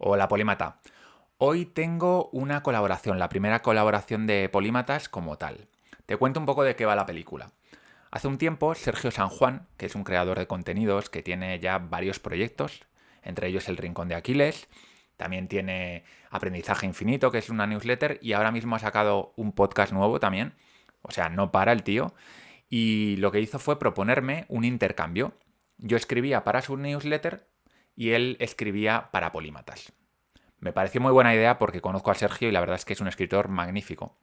Hola Polímata. Hoy tengo una colaboración, la primera colaboración de Polímatas como tal. Te cuento un poco de qué va la película. Hace un tiempo, Sergio San Juan, que es un creador de contenidos que tiene ya varios proyectos, entre ellos El Rincón de Aquiles, también tiene Aprendizaje Infinito, que es una newsletter, y ahora mismo ha sacado un podcast nuevo también. O sea, no para el tío. Y lo que hizo fue proponerme un intercambio. Yo escribía para su newsletter y él escribía para Polímatas. Me pareció muy buena idea porque conozco a Sergio y la verdad es que es un escritor magnífico.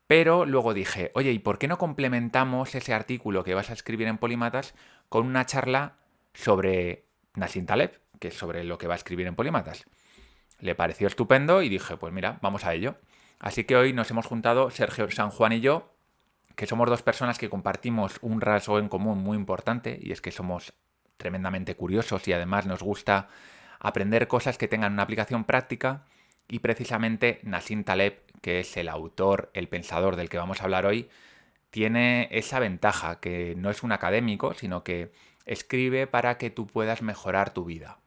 Pero luego dije, oye, ¿y por qué no complementamos ese artículo que vas a escribir en Polímatas con una charla sobre Nassim Taleb, que es sobre lo que va a escribir en Polímatas? Le pareció estupendo y dije, pues mira, vamos a ello. Así que hoy nos hemos juntado Sergio San Juan y yo, que somos dos personas que compartimos un rasgo en común muy importante, y es que somos tremendamente curiosos y además nos gusta aprender cosas que tengan una aplicación práctica, y precisamente Nassim Taleb, que es el autor, el pensador del que vamos a hablar hoy, tiene esa ventaja, que no es un académico, sino que escribe para que tú puedas mejorar tu vida.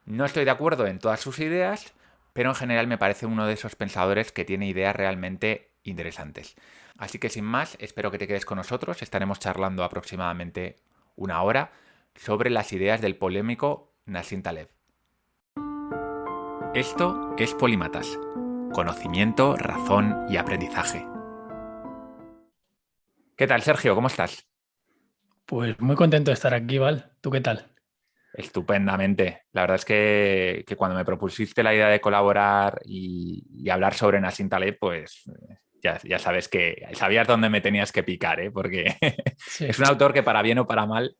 No estoy de acuerdo en todas sus ideas, pero en general me parece uno de esos pensadores que tiene ideas realmente interesantes. Así que sin más, espero que te quedes con nosotros. Estaremos charlando aproximadamente una hora sobre las ideas del polémico Nassim Taleb. Esto es Polímatas. Conocimiento, razón y aprendizaje. ¿Qué tal, Sergio? ¿Cómo estás? Pues muy contento de estar aquí, Val. ¿Tú qué tal? Estupendamente. La verdad es que cuando me propusiste la idea de colaborar y hablar sobre Nassim Taleb, pues ya sabes que sabías dónde me tenías que picar, ¿eh? Porque Sí, es un autor que para bien o para mal,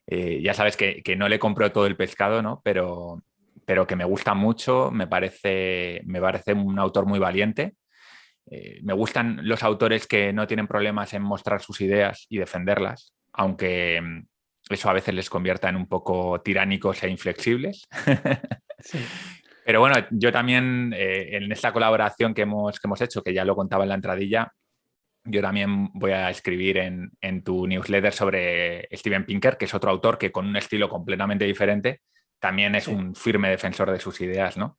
ya sabes que no le compro todo el pescado, ¿no? Pero que me gusta mucho, me parece un autor muy valiente. Me gustan los autores que no tienen problemas en mostrar sus ideas y defenderlas, aunque eso a veces les convierta en un poco tiránicos e inflexibles. sí. Pero bueno, yo también en esta colaboración que hemos hecho, que ya lo contaba en la entradilla, yo también voy a escribir en tu newsletter sobre Steven Pinker, que es otro autor que con un estilo completamente diferente también es Sí. un firme defensor de sus ideas, ¿no?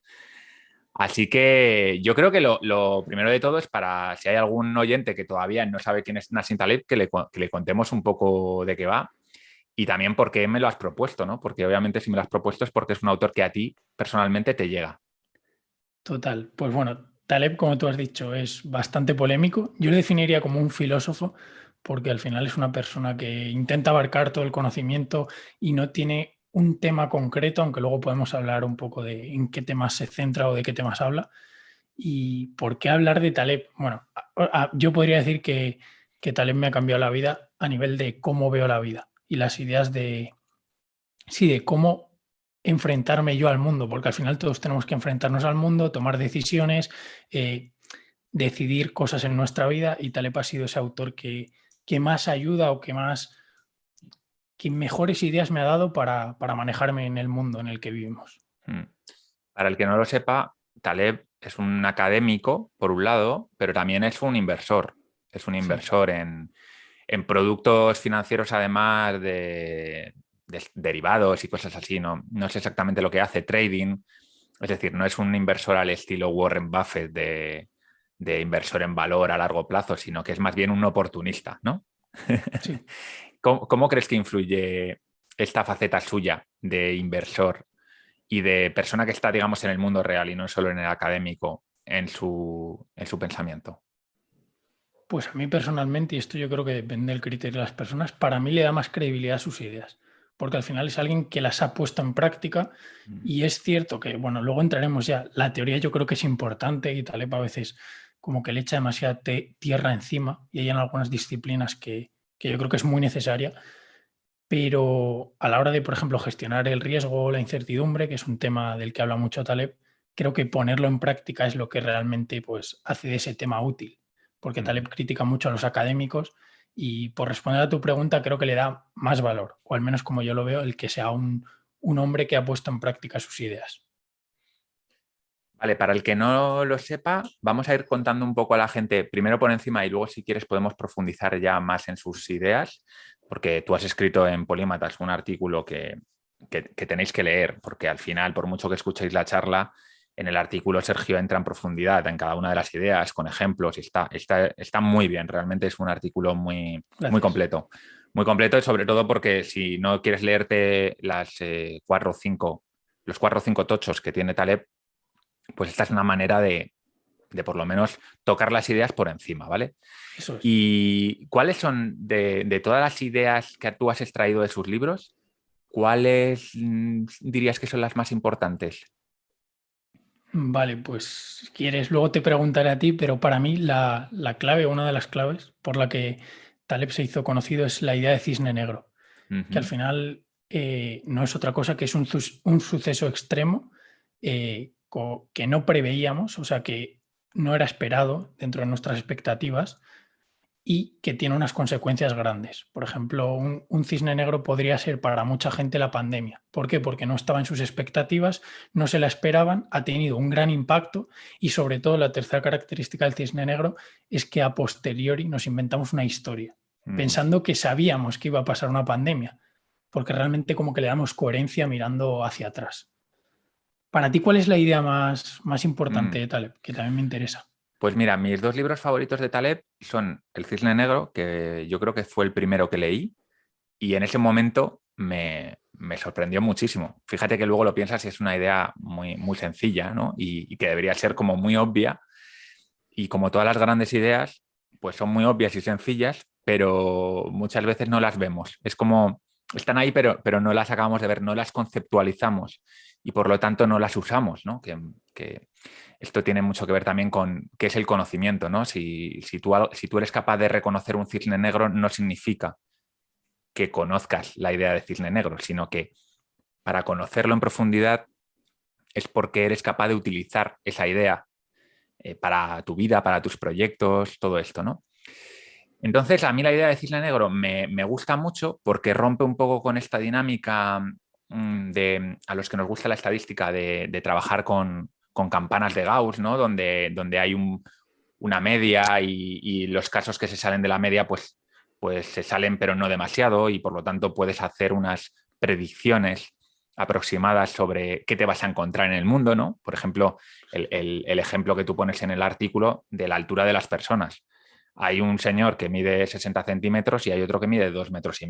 Así que yo creo que lo primero de todo es para, si hay algún oyente que todavía no sabe quién es Nassim Taleb, que le contemos un poco de qué va y también por qué me lo has propuesto, ¿no? Porque obviamente si me lo has propuesto es porque es un autor que a ti personalmente te llega. Total. Pues bueno, Taleb, como tú has dicho, es bastante polémico. Yo le definiría como un filósofo, porque al final es una persona que intenta abarcar todo el conocimiento y no tiene un tema concreto, aunque luego podemos hablar un poco de en qué temas se centra o de qué temas habla. ¿Y por qué hablar de Taleb? Bueno, yo podría decir que Taleb me ha cambiado la vida a nivel de cómo veo la vida y las ideas de, sí, de cómo enfrentarme yo al mundo, porque al final todos tenemos que enfrentarnos al mundo, tomar decisiones, eh, decidir cosas en nuestra vida, y Taleb ha sido ese autor que más ayuda o que mejores ideas me ha dado para manejarme en el mundo en el que vivimos. Mm. Para el que no lo sepa, Taleb es un académico, por un lado, pero también es un inversor. Es un Sí, inversor en productos financieros, además de derivados y cosas así. No es exactamente lo que hace trading. Es decir, no es un inversor al estilo Warren Buffett de inversor en valor a largo plazo, sino que es más bien un oportunista, ¿no? sí. ¿Cómo crees que influye esta faceta suya de inversor y de persona que está, digamos, en el mundo real y no solo en el académico en su pensamiento? Pues a mí personalmente, y esto yo creo que depende del criterio de las personas, para mí le da más credibilidad a sus ideas, porque al final es alguien que las ha puesto en práctica. Mm. Y es cierto que, bueno, luego entraremos ya, la teoría yo creo que es importante y Taleb a veces como que le echa demasiada tierra encima, y hay en algunas disciplinas que yo creo que es muy necesaria, pero a la hora de, por ejemplo, gestionar el riesgo o la incertidumbre, que es un tema del que habla mucho Taleb, creo que ponerlo en práctica es lo que realmente pues, hace de ese tema útil, porque Mm. Taleb critica mucho a los académicos y, por responder a tu pregunta, creo que le da más valor, o al menos como yo lo veo, el que sea un hombre que ha puesto en práctica sus ideas. Vale, para el que no lo sepa, vamos a ir contando un poco a la gente, primero por encima y luego si quieres podemos profundizar ya más en sus ideas, porque tú has escrito en Polímatas un artículo que tenéis que leer, porque al final, por mucho que escuchéis la charla, en el artículo Sergio entra en profundidad en cada una de las ideas, con ejemplos, y está muy bien, realmente es un artículo muy Gracias. completo. Muy completo y sobre todo porque si no quieres leerte las los 4 o 5 tochos que tiene Taleb, pues esta es una manera de por lo menos tocar las ideas por encima, ¿vale? Eso es. ¿Y cuáles son, de todas las ideas que tú has extraído de sus libros, cuáles dirías que son las más importantes? Vale, pues si quieres, luego te preguntaré a ti, pero para mí la clave, una de las claves por la que Taleb se hizo conocido es la idea de cisne negro, que al Ujú. final no es otra cosa que es un suceso extremo que no preveíamos, o sea, que no era esperado dentro de nuestras expectativas y que tiene unas consecuencias grandes. Por ejemplo, un cisne negro podría ser para mucha gente la pandemia. ¿Por qué? Porque no estaba en sus expectativas, no se la esperaban, ha tenido un gran impacto y sobre todo la tercera característica del cisne negro es que a posteriori nos inventamos una historia, Mm, pensando que sabíamos que iba a pasar una pandemia, porque realmente como que le damos coherencia mirando hacia atrás. Para ti, ¿cuál es la idea más importante mm. de Taleb? Que también me interesa. Pues mira, mis dos libros favoritos de Taleb son El Cisne Negro, que yo creo que fue el primero que leí, y en ese momento me sorprendió muchísimo. Fíjate que luego lo piensas y es una idea muy sencilla, ¿no? Y que debería ser como muy obvia. Y como todas las grandes ideas, pues son muy obvias y sencillas, pero muchas veces no las vemos. Es como, están ahí, pero no las acabamos de ver, no las conceptualizamos y por lo tanto no las usamos, ¿no? Que esto tiene mucho que ver también con qué es el conocimiento, ¿no? Si tú eres capaz de reconocer un cisne negro, no significa que conozcas la idea de cisne negro, sino que para conocerlo en profundidad es porque eres capaz de utilizar esa idea para tu vida, para tus proyectos, todo esto, ¿no? Entonces, a mí la idea de Cisne Negro me gusta mucho porque rompe un poco con esta dinámica a los que nos gusta la estadística de trabajar con campanas de Gauss, ¿no? Donde hay una media y los casos que se salen de la media, pues se salen pero no demasiado y por lo tanto puedes hacer unas predicciones aproximadas sobre qué te vas a encontrar en el mundo, ¿no? Por ejemplo, el ejemplo que tú pones en el artículo de la altura de las personas. Hay un señor que mide 60 centímetros y hay otro que mide 2,5 metros,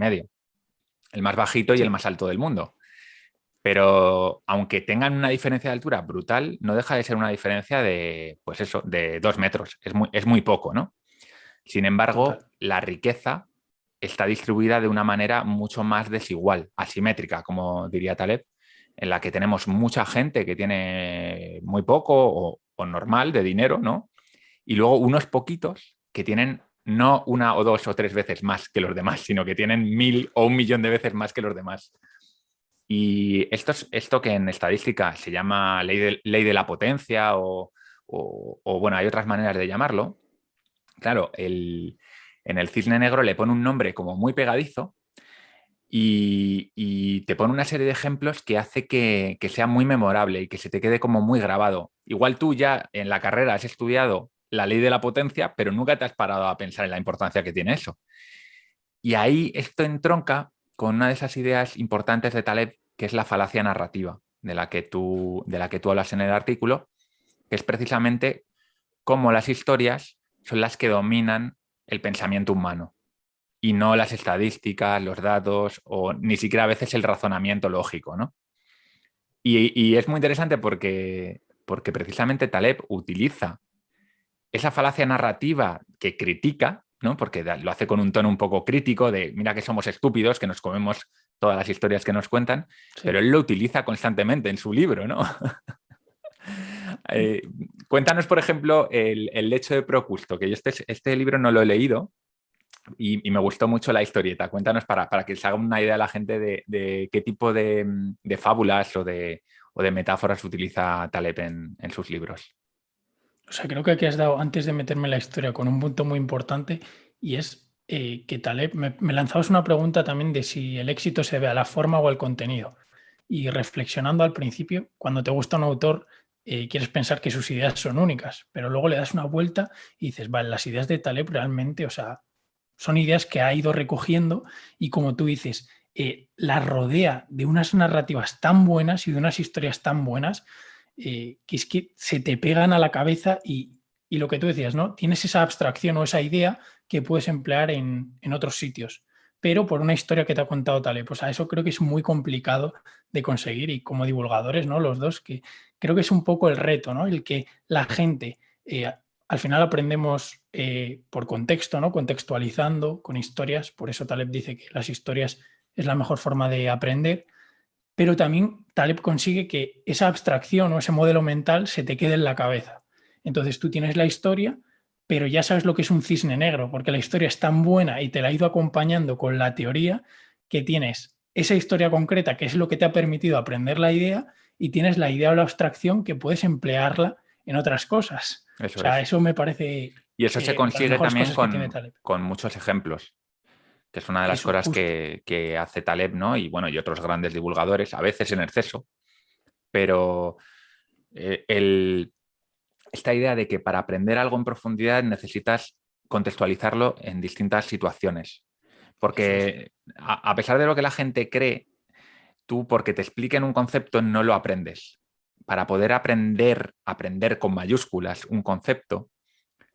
el más bajito y el Sí, más alto del mundo. Pero aunque tengan una diferencia de altura brutal, no deja de ser una diferencia de, pues eso, de 2 metros. Es muy poco, ¿no? Sin embargo, total. la riqueza está distribuida de una manera mucho más desigual, asimétrica, como diría Taleb, en la que tenemos mucha gente que tiene muy poco o normal de dinero, ¿no? Y luego unos poquitos que tienen no una o dos o tres veces más que los demás, sino que tienen 1.000 o 1 millón de veces más que los demás. Y esto que en estadística se llama ley de la potencia bueno, hay otras maneras de llamarlo. Claro, en el cisne negro le pone un nombre como muy pegadizo y te pone una serie de ejemplos que hace que sea muy memorable y que se te quede como muy grabado. Igual tú ya en la carrera has estudiado la ley de la potencia, pero nunca te has parado a pensar en la importancia que tiene eso. Y ahí esto entronca con una de esas ideas importantes de Taleb, que es la falacia narrativa, de la que tú hablas en el artículo, que es precisamente cómo las historias son las que dominan el pensamiento humano y no las estadísticas, los datos o ni siquiera a veces el razonamiento lógico, ¿no? Y es muy interesante porque precisamente Taleb utiliza esa falacia narrativa que critica, ¿no? Porque lo hace con un tono un poco crítico de, mira que somos estúpidos, que nos comemos todas las historias que nos cuentan, pero Sí. él lo utiliza constantemente en su libro, ¿no? Eh, Cuéntanos, por ejemplo, el lecho de Procusto, que yo este libro no lo he leído y me gustó mucho la historieta. Cuéntanos para que se haga una idea la gente de qué tipo de fábulas o de metáforas utiliza Taleb en sus libros. O sea, creo que aquí has dado, antes de meterme en la historia, con un punto muy importante y es que Taleb, me lanzabas una pregunta también de si el éxito se ve a la forma o al contenido. Y reflexionando al principio, cuando te gusta un autor, quieres pensar que sus ideas son únicas, pero luego le das una vuelta y dices, vale, las ideas de Taleb realmente, o sea, son ideas que ha ido recogiendo y como tú dices, la rodea de unas narrativas tan buenas y de unas historias tan buenas que es que se te pegan a la cabeza y lo que tú decías, ¿no? Tienes esa abstracción o esa idea que puedes emplear en otros sitios, pero por una historia que te ha contado Taleb. Pues a eso creo que es muy complicado de conseguir y como divulgadores, ¿no? Los dos, que creo que es un poco el reto, ¿no? El que la gente, al final aprendemos por contexto, ¿no? Contextualizando con historias, por eso Taleb dice que las historias es la mejor forma de aprender, pero también Taleb consigue que esa abstracción o ese modelo mental se te quede en la cabeza. Entonces tú tienes la historia, pero ya sabes lo que es un cisne negro, porque la historia es tan buena y te la ha ido acompañando con la teoría que tienes esa historia concreta, que es lo que te ha permitido aprender la idea, y tienes la idea o la abstracción que puedes emplearla en otras cosas. O Eso sea, es. eso me parece Y eso se de las consigue mejores también cosas que tiene Taleb. con muchos ejemplos, que es una de las Eso, cosas justo. que hace Taleb, ¿no? Y bueno, y otros grandes divulgadores, a veces en exceso, pero eh, el, esta idea de que para aprender algo en profundidad necesitas contextualizarlo en distintas situaciones. Eso es. Porque a pesar de lo que la gente cree, tú porque te expliquen un concepto no lo aprendes. Para poder aprender con mayúsculas un concepto,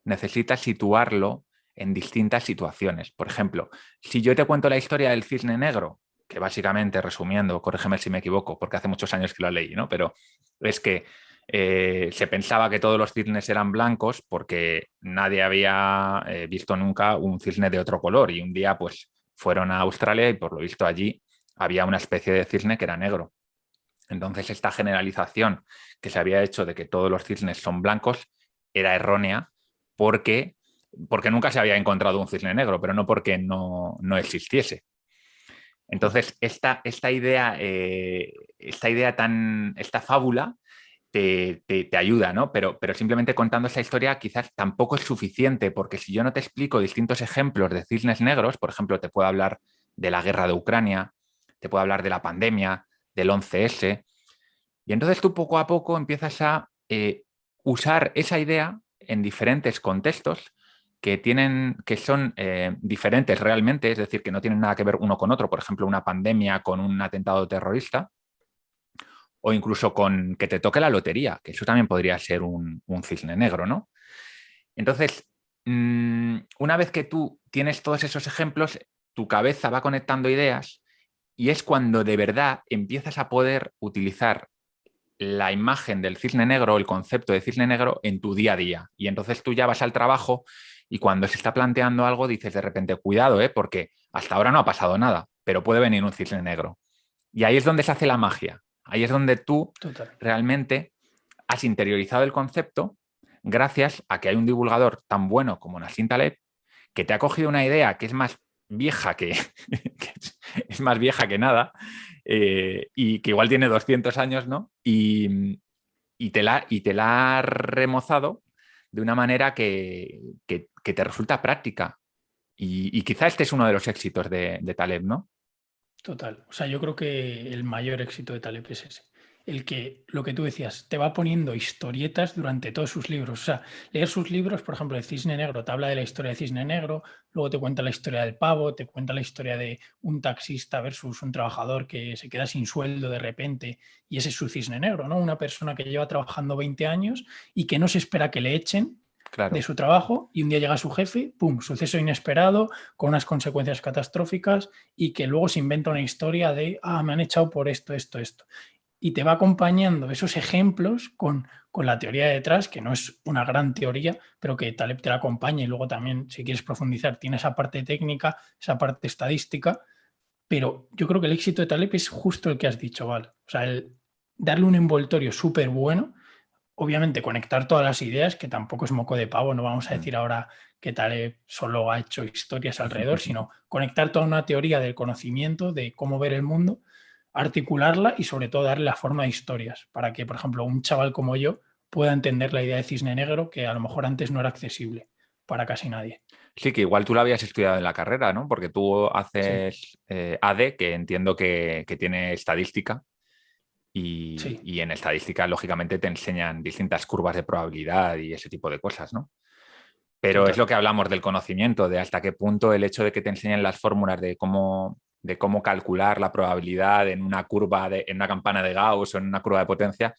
necesitas situarlo en distintas situaciones. Por ejemplo, si yo te cuento la historia del cisne negro, que básicamente, resumiendo, corrígeme si me equivoco, porque hace muchos años que lo leí, ¿no? Pero es que se pensaba que todos los cisnes eran blancos porque nadie había visto nunca un cisne de otro color y un día pues fueron a Australia y por lo visto allí había una especie de cisne que era negro. Entonces esta generalización que se había hecho de que todos los cisnes son blancos era errónea porque, porque nunca se había encontrado un cisne negro, pero no porque no existiese. Justo. Entonces, esta fábula te ayuda, ¿no? Pero simplemente contando esa historia quizás tampoco es suficiente, porque si yo no te explico distintos ejemplos de cisnes negros, por ejemplo, te puedo hablar de la guerra de Ucrania, te puedo hablar de la pandemia, del 11S, y entonces tú poco a poco empiezas a usar esa idea en diferentes contextos que son diferentes realmente, es decir, que no tienen nada que ver uno con otro, por ejemplo, una pandemia con un atentado terrorista, o incluso con que te toque la lotería, que eso también podría ser un cisne negro, ¿no? Entonces, una vez que tú tienes todos esos ejemplos, tu cabeza va conectando ideas y es cuando de verdad empiezas a poder utilizar la imagen del cisne negro, el concepto de cisne negro en tu día a día. Y entonces tú ya vas al trabajo y cuando se está planteando algo dices de repente, cuidado, porque hasta ahora no ha pasado nada, pero puede venir un cisne negro. Y ahí es donde se hace la magia. Ahí es donde tú Total. realmente has interiorizado el concepto gracias a que hay un divulgador tan bueno como Nassim Taleb que te ha cogido una idea que es más vieja que es más vieja que nada y que igual tiene 200 años, ¿no? Y te la ha remozado de una manera que te resulta práctica. Y quizá este es uno de los éxitos de Taleb, ¿no? Total. O sea, yo creo que el mayor éxito de Taleb es ese. El que, lo que tú decías, te va poniendo historietas durante todos sus libros. O sea, leer sus libros, por ejemplo, el Cisne Negro, te habla de la historia del Cisne Negro, luego te cuenta la historia del pavo, te cuenta la historia de un taxista versus un trabajador que se queda sin sueldo de repente, y ese es su Cisne Negro, ¿no? Una persona que lleva trabajando 20 años y que no se espera que le echen de Claro. su trabajo y un día llega su jefe, ¡pum!, suceso inesperado, con unas consecuencias catastróficas y que luego se inventa una historia de, me han echado por esto, esto, esto. Y te va acompañando esos ejemplos con la teoría de detrás, que no es una gran teoría, pero que Taleb te la acompaña y luego también, si quieres profundizar, tiene esa parte técnica, esa parte estadística, pero yo creo que el éxito de Taleb es justo el que has dicho, ¿vale? O sea, el darle un envoltorio súper bueno, obviamente conectar todas las ideas, que tampoco es moco de pavo, no vamos a Mm. decir ahora que Taleb solo ha hecho historias alrededor, sino conectar toda una teoría del conocimiento, de cómo ver el mundo, articularla y sobre todo darle la forma de historias, para que, por ejemplo, un chaval como yo pueda entender la idea de cisne negro, que a lo mejor antes no era accesible para casi nadie. Sí, que igual tú lo habías estudiado en la carrera, ¿no? Porque tú Sí, haces AD, que entiendo que tiene estadística, sí, y en estadística, lógicamente, te enseñan distintas curvas de probabilidad y ese tipo de cosas, ¿no? Pero es lo total. que hablamos del conocimiento, de hasta qué punto el hecho de que te enseñen las fórmulas de cómo de cómo calcular la probabilidad en una curva, en una campana de Gauss o en una curva de potencia,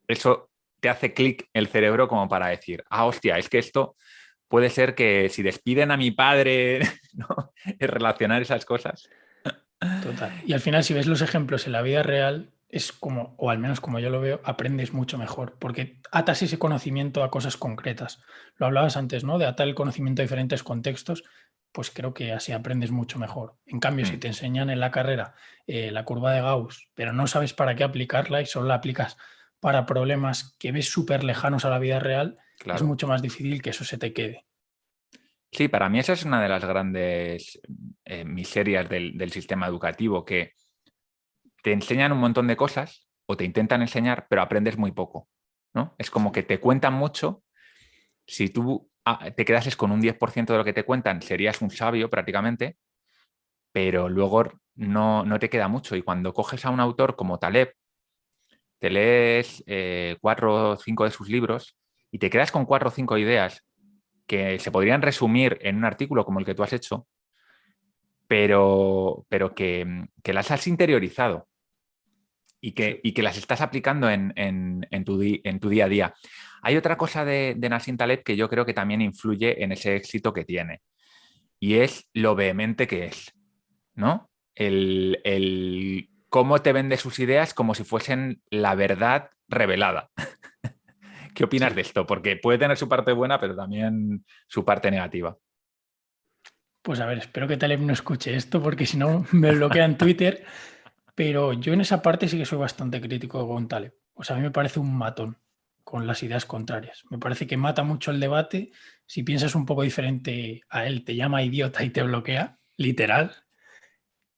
eso te hace clic el cerebro como para decir, ah, hostia, es que esto puede ser que si despiden a mi padre, ¿no? Es relacionar esas cosas. Total. Y al final, si ves los ejemplos en la vida real, es como, o al menos como yo lo veo, aprendes mucho mejor, porque atas ese conocimiento a cosas concretas. Lo hablabas antes, ¿no? De atar el conocimiento a diferentes contextos, pues creo que así aprendes mucho mejor. En cambio, si Mm, te enseñan en la carrera la curva de Gauss, pero no sabes para qué aplicarla y solo la aplicas para problemas que ves súper lejanos a la vida real, es claro. mucho más difícil que eso se te quede. Sí, para mí esa es una de las grandes miserias del sistema educativo, que te enseñan un montón de cosas o te intentan enseñar, pero aprendes muy poco, ¿no? Es como que te cuentan mucho. Si tú te quedases con un 10% de lo que te cuentan, serías un sabio prácticamente, pero luego no te queda mucho. Y cuando coges a un autor como Taleb, te lees 4 o 5 de sus libros y te quedas con 4 o 5 ideas que se podrían resumir en un artículo como el que tú has hecho, pero que las has interiorizado Sí. y que las estás aplicando en tu día a día. Hay otra cosa de Nassim Taleb que yo creo que también influye en ese éxito que tiene, y es lo vehemente que es, ¿no? El cómo te vende sus ideas como si fuesen la verdad revelada. ¿Qué opinas de Sí. esto? Porque puede tener su parte buena, pero también su parte negativa. Pues a ver, espero que Taleb no escuche esto porque si no me bloquea en Twitter. Pero yo en esa parte sí que soy bastante crítico con Taleb. O sea, a mí me parece un matón con las ideas contrarias. Me parece que mata mucho el debate. Si piensas un poco diferente a él, te llama idiota y te bloquea, literal.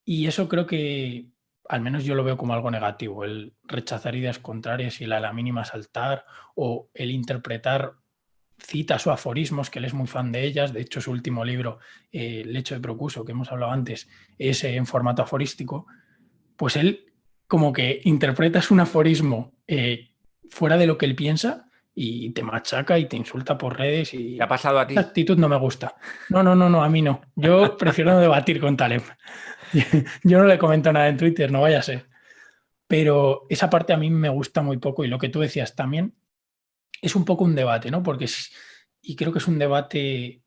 Y eso creo que, al menos yo lo veo como algo negativo, el rechazar ideas contrarias y la mínima saltar, o el interpretar citas o aforismos, que él es muy fan de ellas. De hecho, su último libro, Lecho de Procuso, que hemos hablado antes, es en formato aforístico. Pues él como que interpretas un aforismo fuera de lo que él piensa y te machaca y te insulta por redes ¿Te ha y pasado a esa ti? actitud no me gusta. No, no, no, no, a mí no. Yo prefiero no debatir con Taleb. Yo no le comento nada en Twitter, no vaya a ser. Pero esa parte a mí me gusta muy poco y lo que tú decías también es un poco un debate, ¿no? Y creo que es un debate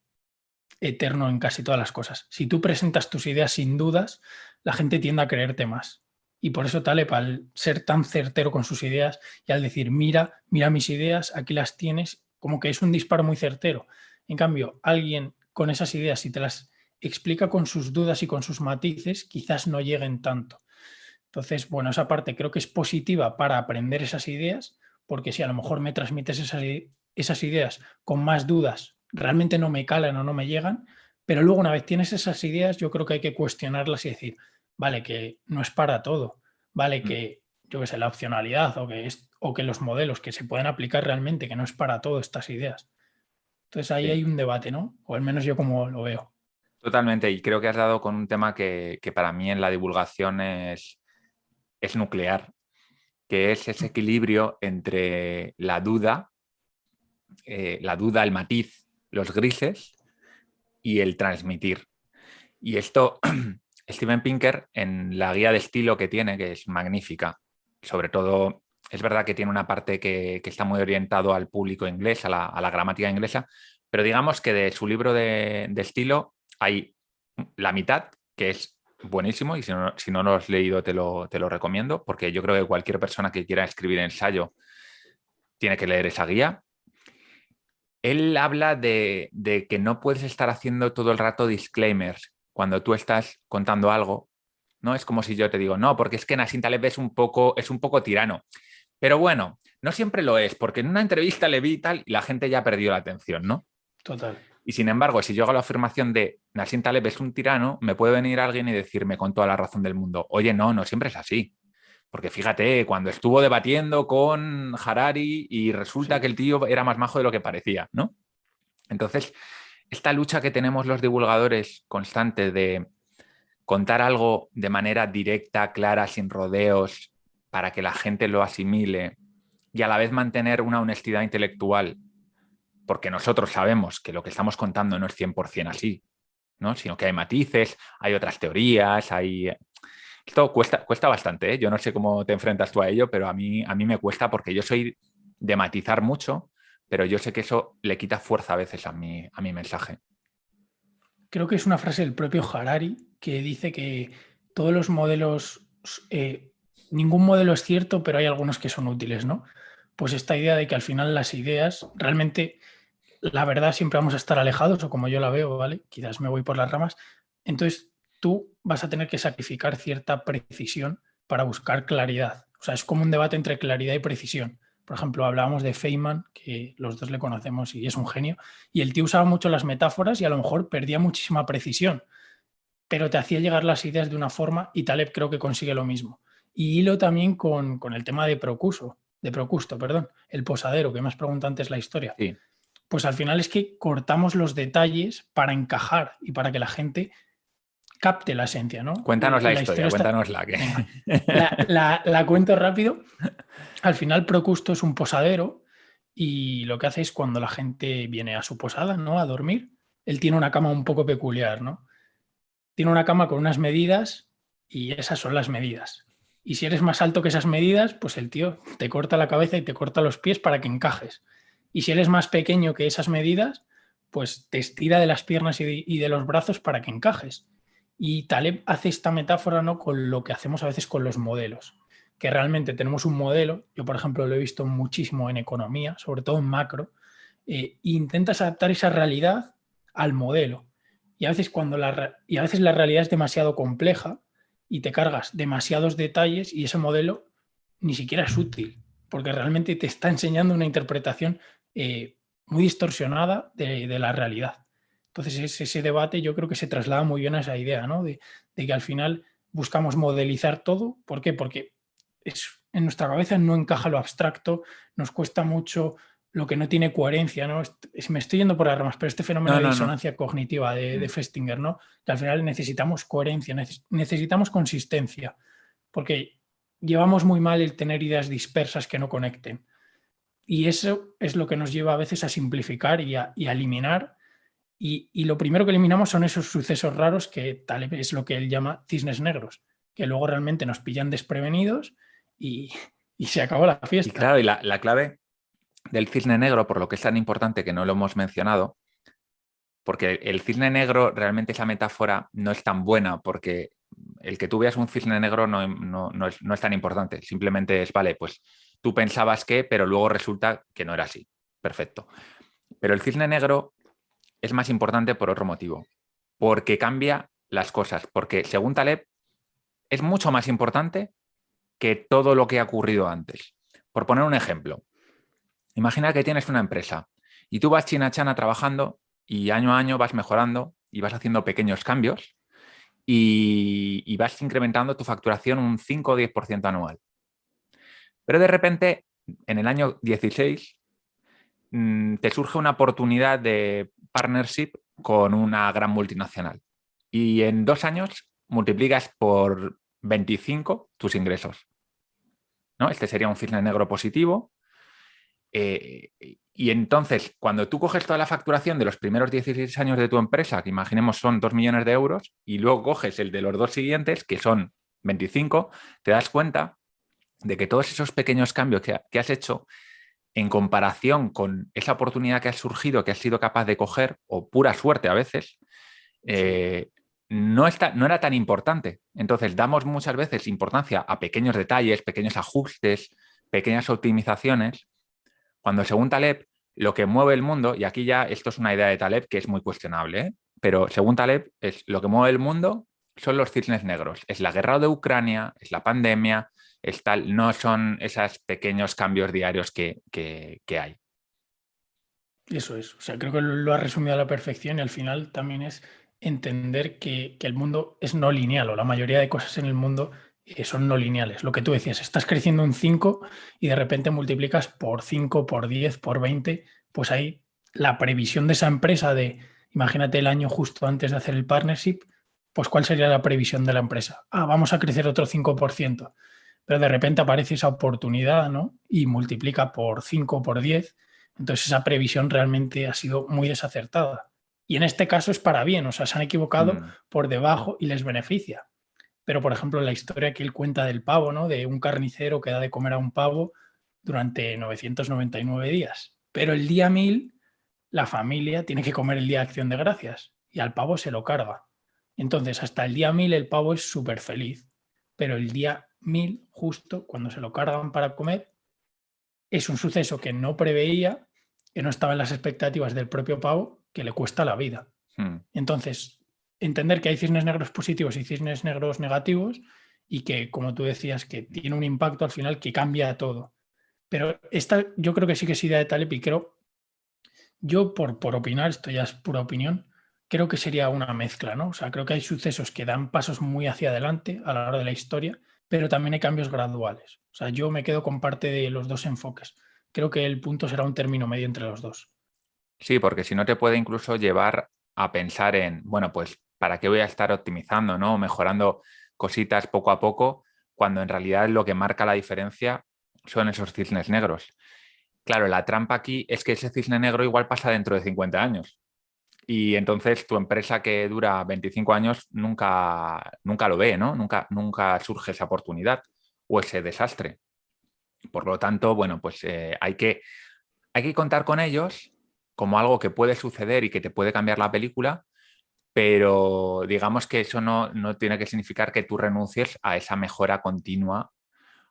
eterno en casi todas las cosas. Si tú presentas tus ideas sin dudas, la gente tiende a creerte más. Y por eso Taleb, al ser tan certero con sus ideas y al decir, mira, mira mis ideas, aquí las tienes, como que es un disparo muy certero. En cambio, alguien con esas ideas, si te las explica con sus dudas y con sus matices, quizás no lleguen tanto. Entonces, bueno, esa parte creo que es positiva para aprender esas ideas, porque si a lo mejor me transmites esas ideas con más dudas, realmente no me calan o no me llegan, pero luego una vez tienes esas ideas, yo creo que hay que cuestionarlas y decir, vale, que no es para todo, vale, Mm, que yo que sé, la opcionalidad o que los modelos que se pueden aplicar realmente, que no es para todo estas ideas. Entonces ahí sí, hay un debate, ¿no? O al menos yo como lo veo. totalmente. Y creo que has dado con un tema que para mí en la divulgación es nuclear, que es ese equilibrio entre la duda, el matiz, los grises y el transmitir. Y esto, Steven Pinker, en la guía de estilo que tiene, que es magnífica, sobre todo, es verdad que tiene una parte que está muy orientado al público inglés, a la gramática inglesa, pero digamos que de su libro de estilo hay la mitad, que es buenísimo, y si no lo has leído te lo recomiendo, porque yo creo que cualquier persona que quiera escribir ensayo tiene que leer esa guía. Él habla de que no puedes estar haciendo todo el rato disclaimers cuando tú estás contando algo, ¿no? Es como si yo te digo, no, porque es que Nassim Taleb es un poco tirano. Pero bueno, no siempre lo es, porque en una entrevista le vi y tal y la gente ya perdió la atención, ¿no? Total. Y sin embargo, si yo hago la afirmación de Nassim Taleb es un tirano, me puede venir alguien y decirme con toda la razón del mundo, oye, no siempre es así. Porque fíjate, cuando estuvo debatiendo con Harari y resulta que Sí, el tío era más majo de lo que parecía, ¿no? Entonces, esta lucha que tenemos los divulgadores constante de contar algo de manera directa, clara, sin rodeos, para que la gente lo asimile y a la vez mantener una honestidad intelectual, porque nosotros sabemos que lo que estamos contando no es 100% así, ¿no? Sino que hay matices, hay otras teorías, hay... Esto cuesta bastante, ¿eh? Yo no sé cómo te enfrentas tú a ello, pero a mí me cuesta porque yo soy de matizar mucho, pero yo sé que eso le quita fuerza a veces a mi mensaje. Creo que es una frase del propio Harari que dice que todos los modelos, eh, ningún modelo es cierto, pero hay algunos que son útiles, ¿no? Pues esta idea de que al final las ideas, realmente la verdad siempre vamos a estar alejados, o como yo la veo, ¿vale? Quizás me voy por las ramas. Entonces tú vas a tener que sacrificar cierta precisión para buscar claridad. O sea, es como un debate entre claridad y precisión. Por ejemplo, hablábamos de Feynman, que los dos le conocemos y es un genio, y el tío usaba mucho las metáforas y a lo mejor perdía muchísima precisión, pero te hacía llegar las ideas de una forma y Taleb creo que consigue lo mismo. Y hilo también con el tema de Procusto, perdón, el posadero, que me has preguntado antes la historia. Sí. Pues al final es que cortamos los detalles para encajar y para que la gente capte la esencia, ¿no? Cuéntanos la La historia, historia está... cuéntanosla. Que... Venga, la cuento rápido. Al final Procusto es un posadero y lo que hace es cuando la gente viene a su posada, ¿no? A dormir, él tiene una cama un poco peculiar, ¿no? Tiene una cama con unas medidas y esas son las medidas. Y si eres más alto que esas medidas, pues el tío te corta la cabeza y te corta los pies para que encajes. Y si eres más pequeño que esas medidas, pues te estira de las piernas y de los brazos para que encajes. Y Taleb hace esta metáfora, ¿no? Con lo que hacemos a veces con los modelos, que realmente tenemos un modelo, yo por ejemplo lo he visto muchísimo en economía, sobre todo en macro, e intentas adaptar esa realidad al modelo. Y a veces, y a veces la realidad es demasiado compleja y te cargas demasiados detalles y ese modelo ni siquiera es útil, porque realmente te está enseñando una interpretación muy distorsionada de la realidad. Entonces ese debate yo creo que se traslada muy bien a esa idea, ¿no? De que al final buscamos modelizar todo. ¿Por qué? Porque en nuestra cabeza no encaja lo abstracto, nos cuesta mucho lo que no tiene coherencia, ¿no? Me estoy yendo por las ramas, pero este fenómeno No, de no, no. disonancia cognitiva de Festinger, ¿no? Que al final necesitamos coherencia, necesitamos consistencia, porque llevamos muy mal el tener ideas dispersas que no conecten. Y eso es lo que nos lleva a veces a simplificar y a eliminar. Y lo primero que eliminamos son esos sucesos raros que tal es lo que él llama cisnes negros, que luego realmente nos pillan desprevenidos y, y se acabó la Y fiesta. claro, y la clave del cisne negro, por lo que es tan importante que no lo hemos mencionado, porque el cisne negro realmente esa metáfora no es tan buena, porque el que tú veas un cisne negro no es tan importante, simplemente es, vale, pues tú pensabas que, pero luego resulta que no era así. Perfecto. Pero el cisne negro es más importante por otro motivo, porque cambia las cosas, porque según Taleb es mucho más importante que todo lo que ha ocurrido antes. Por poner un ejemplo, imagina que tienes una empresa y tú vas china-chana trabajando y año a año vas mejorando y vas haciendo pequeños cambios y vas incrementando tu facturación un 5 o 10% anual. Pero de repente, en el año 16, te surge una oportunidad de partnership con una gran multinacional. Y en 2 años multiplicas por 25 tus ingresos, ¿no? Este sería un cisne negro positivo. Y entonces, cuando tú coges toda la facturación de los primeros 16 años de tu empresa, que imaginemos son 2 millones de euros, y luego coges el de los 2 siguientes, que son 25, te das cuenta de que todos esos pequeños cambios que has hecho en comparación con esa oportunidad que has surgido, que has sido capaz de coger, o pura suerte a veces, Sí. no era tan importante. Entonces, damos muchas veces importancia a pequeños detalles, pequeños ajustes, pequeñas optimizaciones, cuando según Taleb, lo que mueve el mundo, y aquí ya esto es una idea de Taleb que es muy cuestionable, ¿eh? Pero según Taleb, lo que mueve el mundo son los cisnes negros. Es la guerra de Ucrania, es la pandemia, es tal, no son esos pequeños cambios diarios que hay. Eso es. O sea, creo que lo ha resumido a la perfección y al final también es entender que el mundo es no lineal o la mayoría de cosas en el mundo son no lineales. Lo que tú decías, estás creciendo un 5 y de repente multiplicas por 5 por 10 por 20 pues ahí la previsión de esa empresa de, imagínate el año justo antes de hacer el partnership, pues ¿cuál sería la previsión de la empresa? Ah, vamos a crecer otro 5%, pero de repente aparece esa oportunidad, ¿no? Y multiplica por 5 por 10. Entonces esa previsión realmente ha sido muy desacertada. Y en este caso es para bien, o sea, se han equivocado Mm, por debajo y les beneficia. Pero, por ejemplo, la historia que él cuenta del pavo, ¿no? De un carnicero que da de comer a un pavo durante 999 días. Pero el día 1000 la familia tiene que comer el día de Acción de Gracias y al pavo se lo carga. Entonces, hasta el día 1000 el pavo es súper feliz, pero el día 1000 justo cuando se lo cargan para comer, es un suceso que no preveía, que no estaba en las expectativas del propio pavo, que le cuesta la vida. mm. Entonces, entender que hay cisnes negros positivos y cisnes negros negativos y que, como tú decías, que tiene un impacto al final que cambia todo. Pero esta yo creo que sí que es idea de Taleb y creo, yo por opinar, esto ya es pura opinión, creo que sería una mezcla, ¿no? O sea, creo que hay sucesos que dan pasos muy hacia adelante a la hora de la historia, pero también hay cambios graduales. O sea, yo me quedo con parte de los dos enfoques. Creo que el punto será un término medio entre los dos. Sí, porque si no te puede incluso llevar a pensar en, bueno, pues, ¿para qué voy a estar optimizando, ¿no? Mejorando cositas poco a poco, cuando en realidad lo que marca la diferencia son esos cisnes negros. Claro, la trampa aquí es que ese cisne negro igual pasa dentro de 50 años. Y entonces tu empresa que dura 25 años nunca lo ve, ¿no? Nunca surge esa oportunidad o ese desastre. Por lo tanto, bueno, pues hay que contar con ellos como algo que puede suceder y que te puede cambiar la película, pero digamos que eso no tiene que significar que tú renuncies a esa mejora continua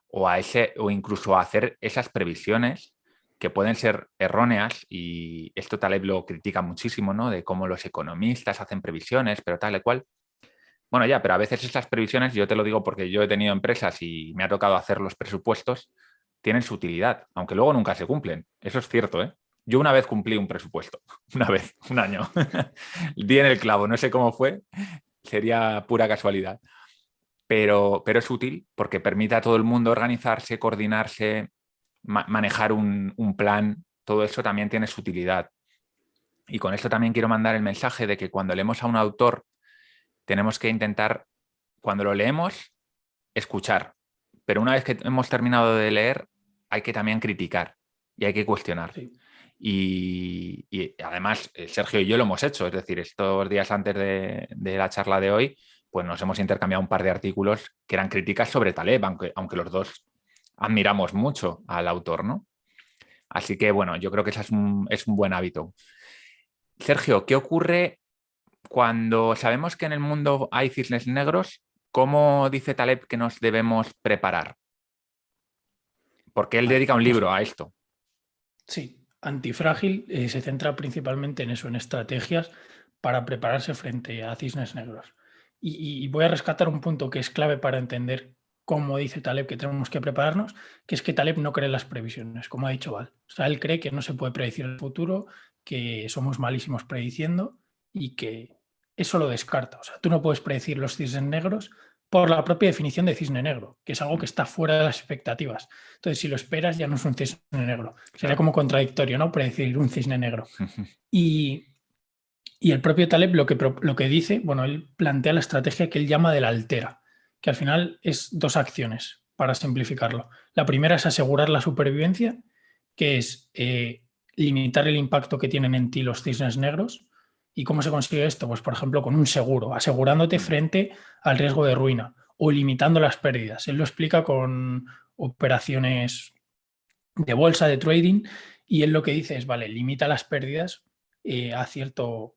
o incluso a hacer esas previsiones que pueden ser erróneas, y esto Taleb lo critica muchísimo, ¿no? De cómo los economistas hacen previsiones, pero tal y cual. Bueno, ya, pero a veces esas previsiones, yo te lo digo porque yo he tenido empresas y me ha tocado hacer los presupuestos, tienen su utilidad, aunque luego nunca se cumplen. Eso es cierto, ¿eh? Yo una vez cumplí un presupuesto, una vez, un año. Di en el clavo, no sé cómo fue, sería pura casualidad. Pero es útil porque permite a todo el mundo organizarse, coordinarse, manejar un plan. Todo eso también tiene su utilidad. Y con esto también quiero mandar el mensaje de que cuando leemos a un autor, tenemos que intentar, cuando lo leemos, escuchar. Pero una vez que hemos terminado de leer, hay que también criticar y hay que cuestionar. Sí. Y además, Sergio y yo lo hemos hecho, es decir, estos días antes de la charla de hoy, pues nos hemos intercambiado un par de artículos que eran críticas sobre Taleb, aunque los dos admiramos mucho al autor, ¿no? Así que, bueno, yo creo que ese es un buen hábito. Sergio, ¿qué ocurre cuando sabemos que en el mundo hay cisnes negros? ¿Cómo dice Taleb que nos debemos preparar? Porque él Vale, dedica un pues libro a esto. sí, Antifrágil se centra principalmente en eso, en estrategias para prepararse frente a cisnes negros. Y voy a rescatar un punto que es clave para entender cómo dice Taleb que tenemos que prepararnos, que es que Taleb no cree en las previsiones, como ha dicho Val. O sea, él cree que no se puede predecir el futuro, que somos malísimos prediciendo y que eso lo descarta. O sea, tú no puedes predecir los cisnes negros por la propia definición de cisne negro, que es algo que está fuera de las expectativas. Entonces, si lo esperas, ya no es un cisne negro. Sería Claro. como contradictorio, ¿no? Predecir un cisne negro. Y, y el propio Taleb lo que dice, bueno, él plantea la estrategia que él llama de la altera, que al final es dos acciones, para simplificarlo. La primera es asegurar la supervivencia, que es limitar el impacto que tienen en ti los cisnes negros. ¿Y cómo se consigue esto? Pues, por ejemplo, con un seguro, asegurándote frente al riesgo de ruina o limitando las pérdidas. Él lo explica con operaciones de bolsa, de trading, y él lo que dice es, vale, limita las pérdidas a cierto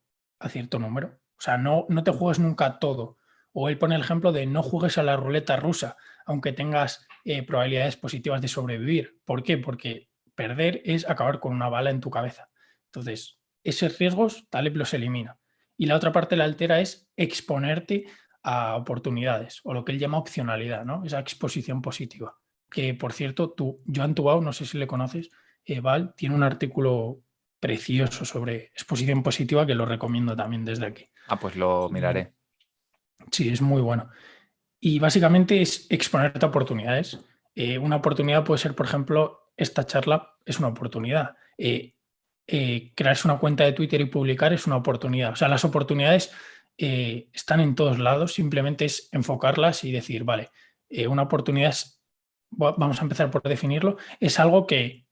número. O sea, no te juegues nunca todo. O él pone el ejemplo de no juegues a la ruleta rusa, aunque tengas probabilidades positivas de sobrevivir. ¿Por qué? Porque perder es acabar con una bala en tu cabeza. Entonces, esos riesgos Taleb los elimina. Y la otra parte la altera es exponerte a oportunidades, o lo que él llama opcionalidad, ¿no? Esa exposición positiva. Que, por cierto, Joan Tubau, no sé si le conoces, Val, tiene un artículo precioso sobre exposición positiva que lo recomiendo también desde aquí. Ah, pues lo Y miraré. sí, es muy bueno. Y básicamente es exponerte a oportunidades. Una oportunidad puede ser, por ejemplo, esta charla es una oportunidad. Crearse una cuenta de Twitter y publicar es una oportunidad. O sea, las oportunidades están en todos lados, simplemente es enfocarlas y decir, vale, una oportunidad es, vamos a empezar por definirlo, es algo que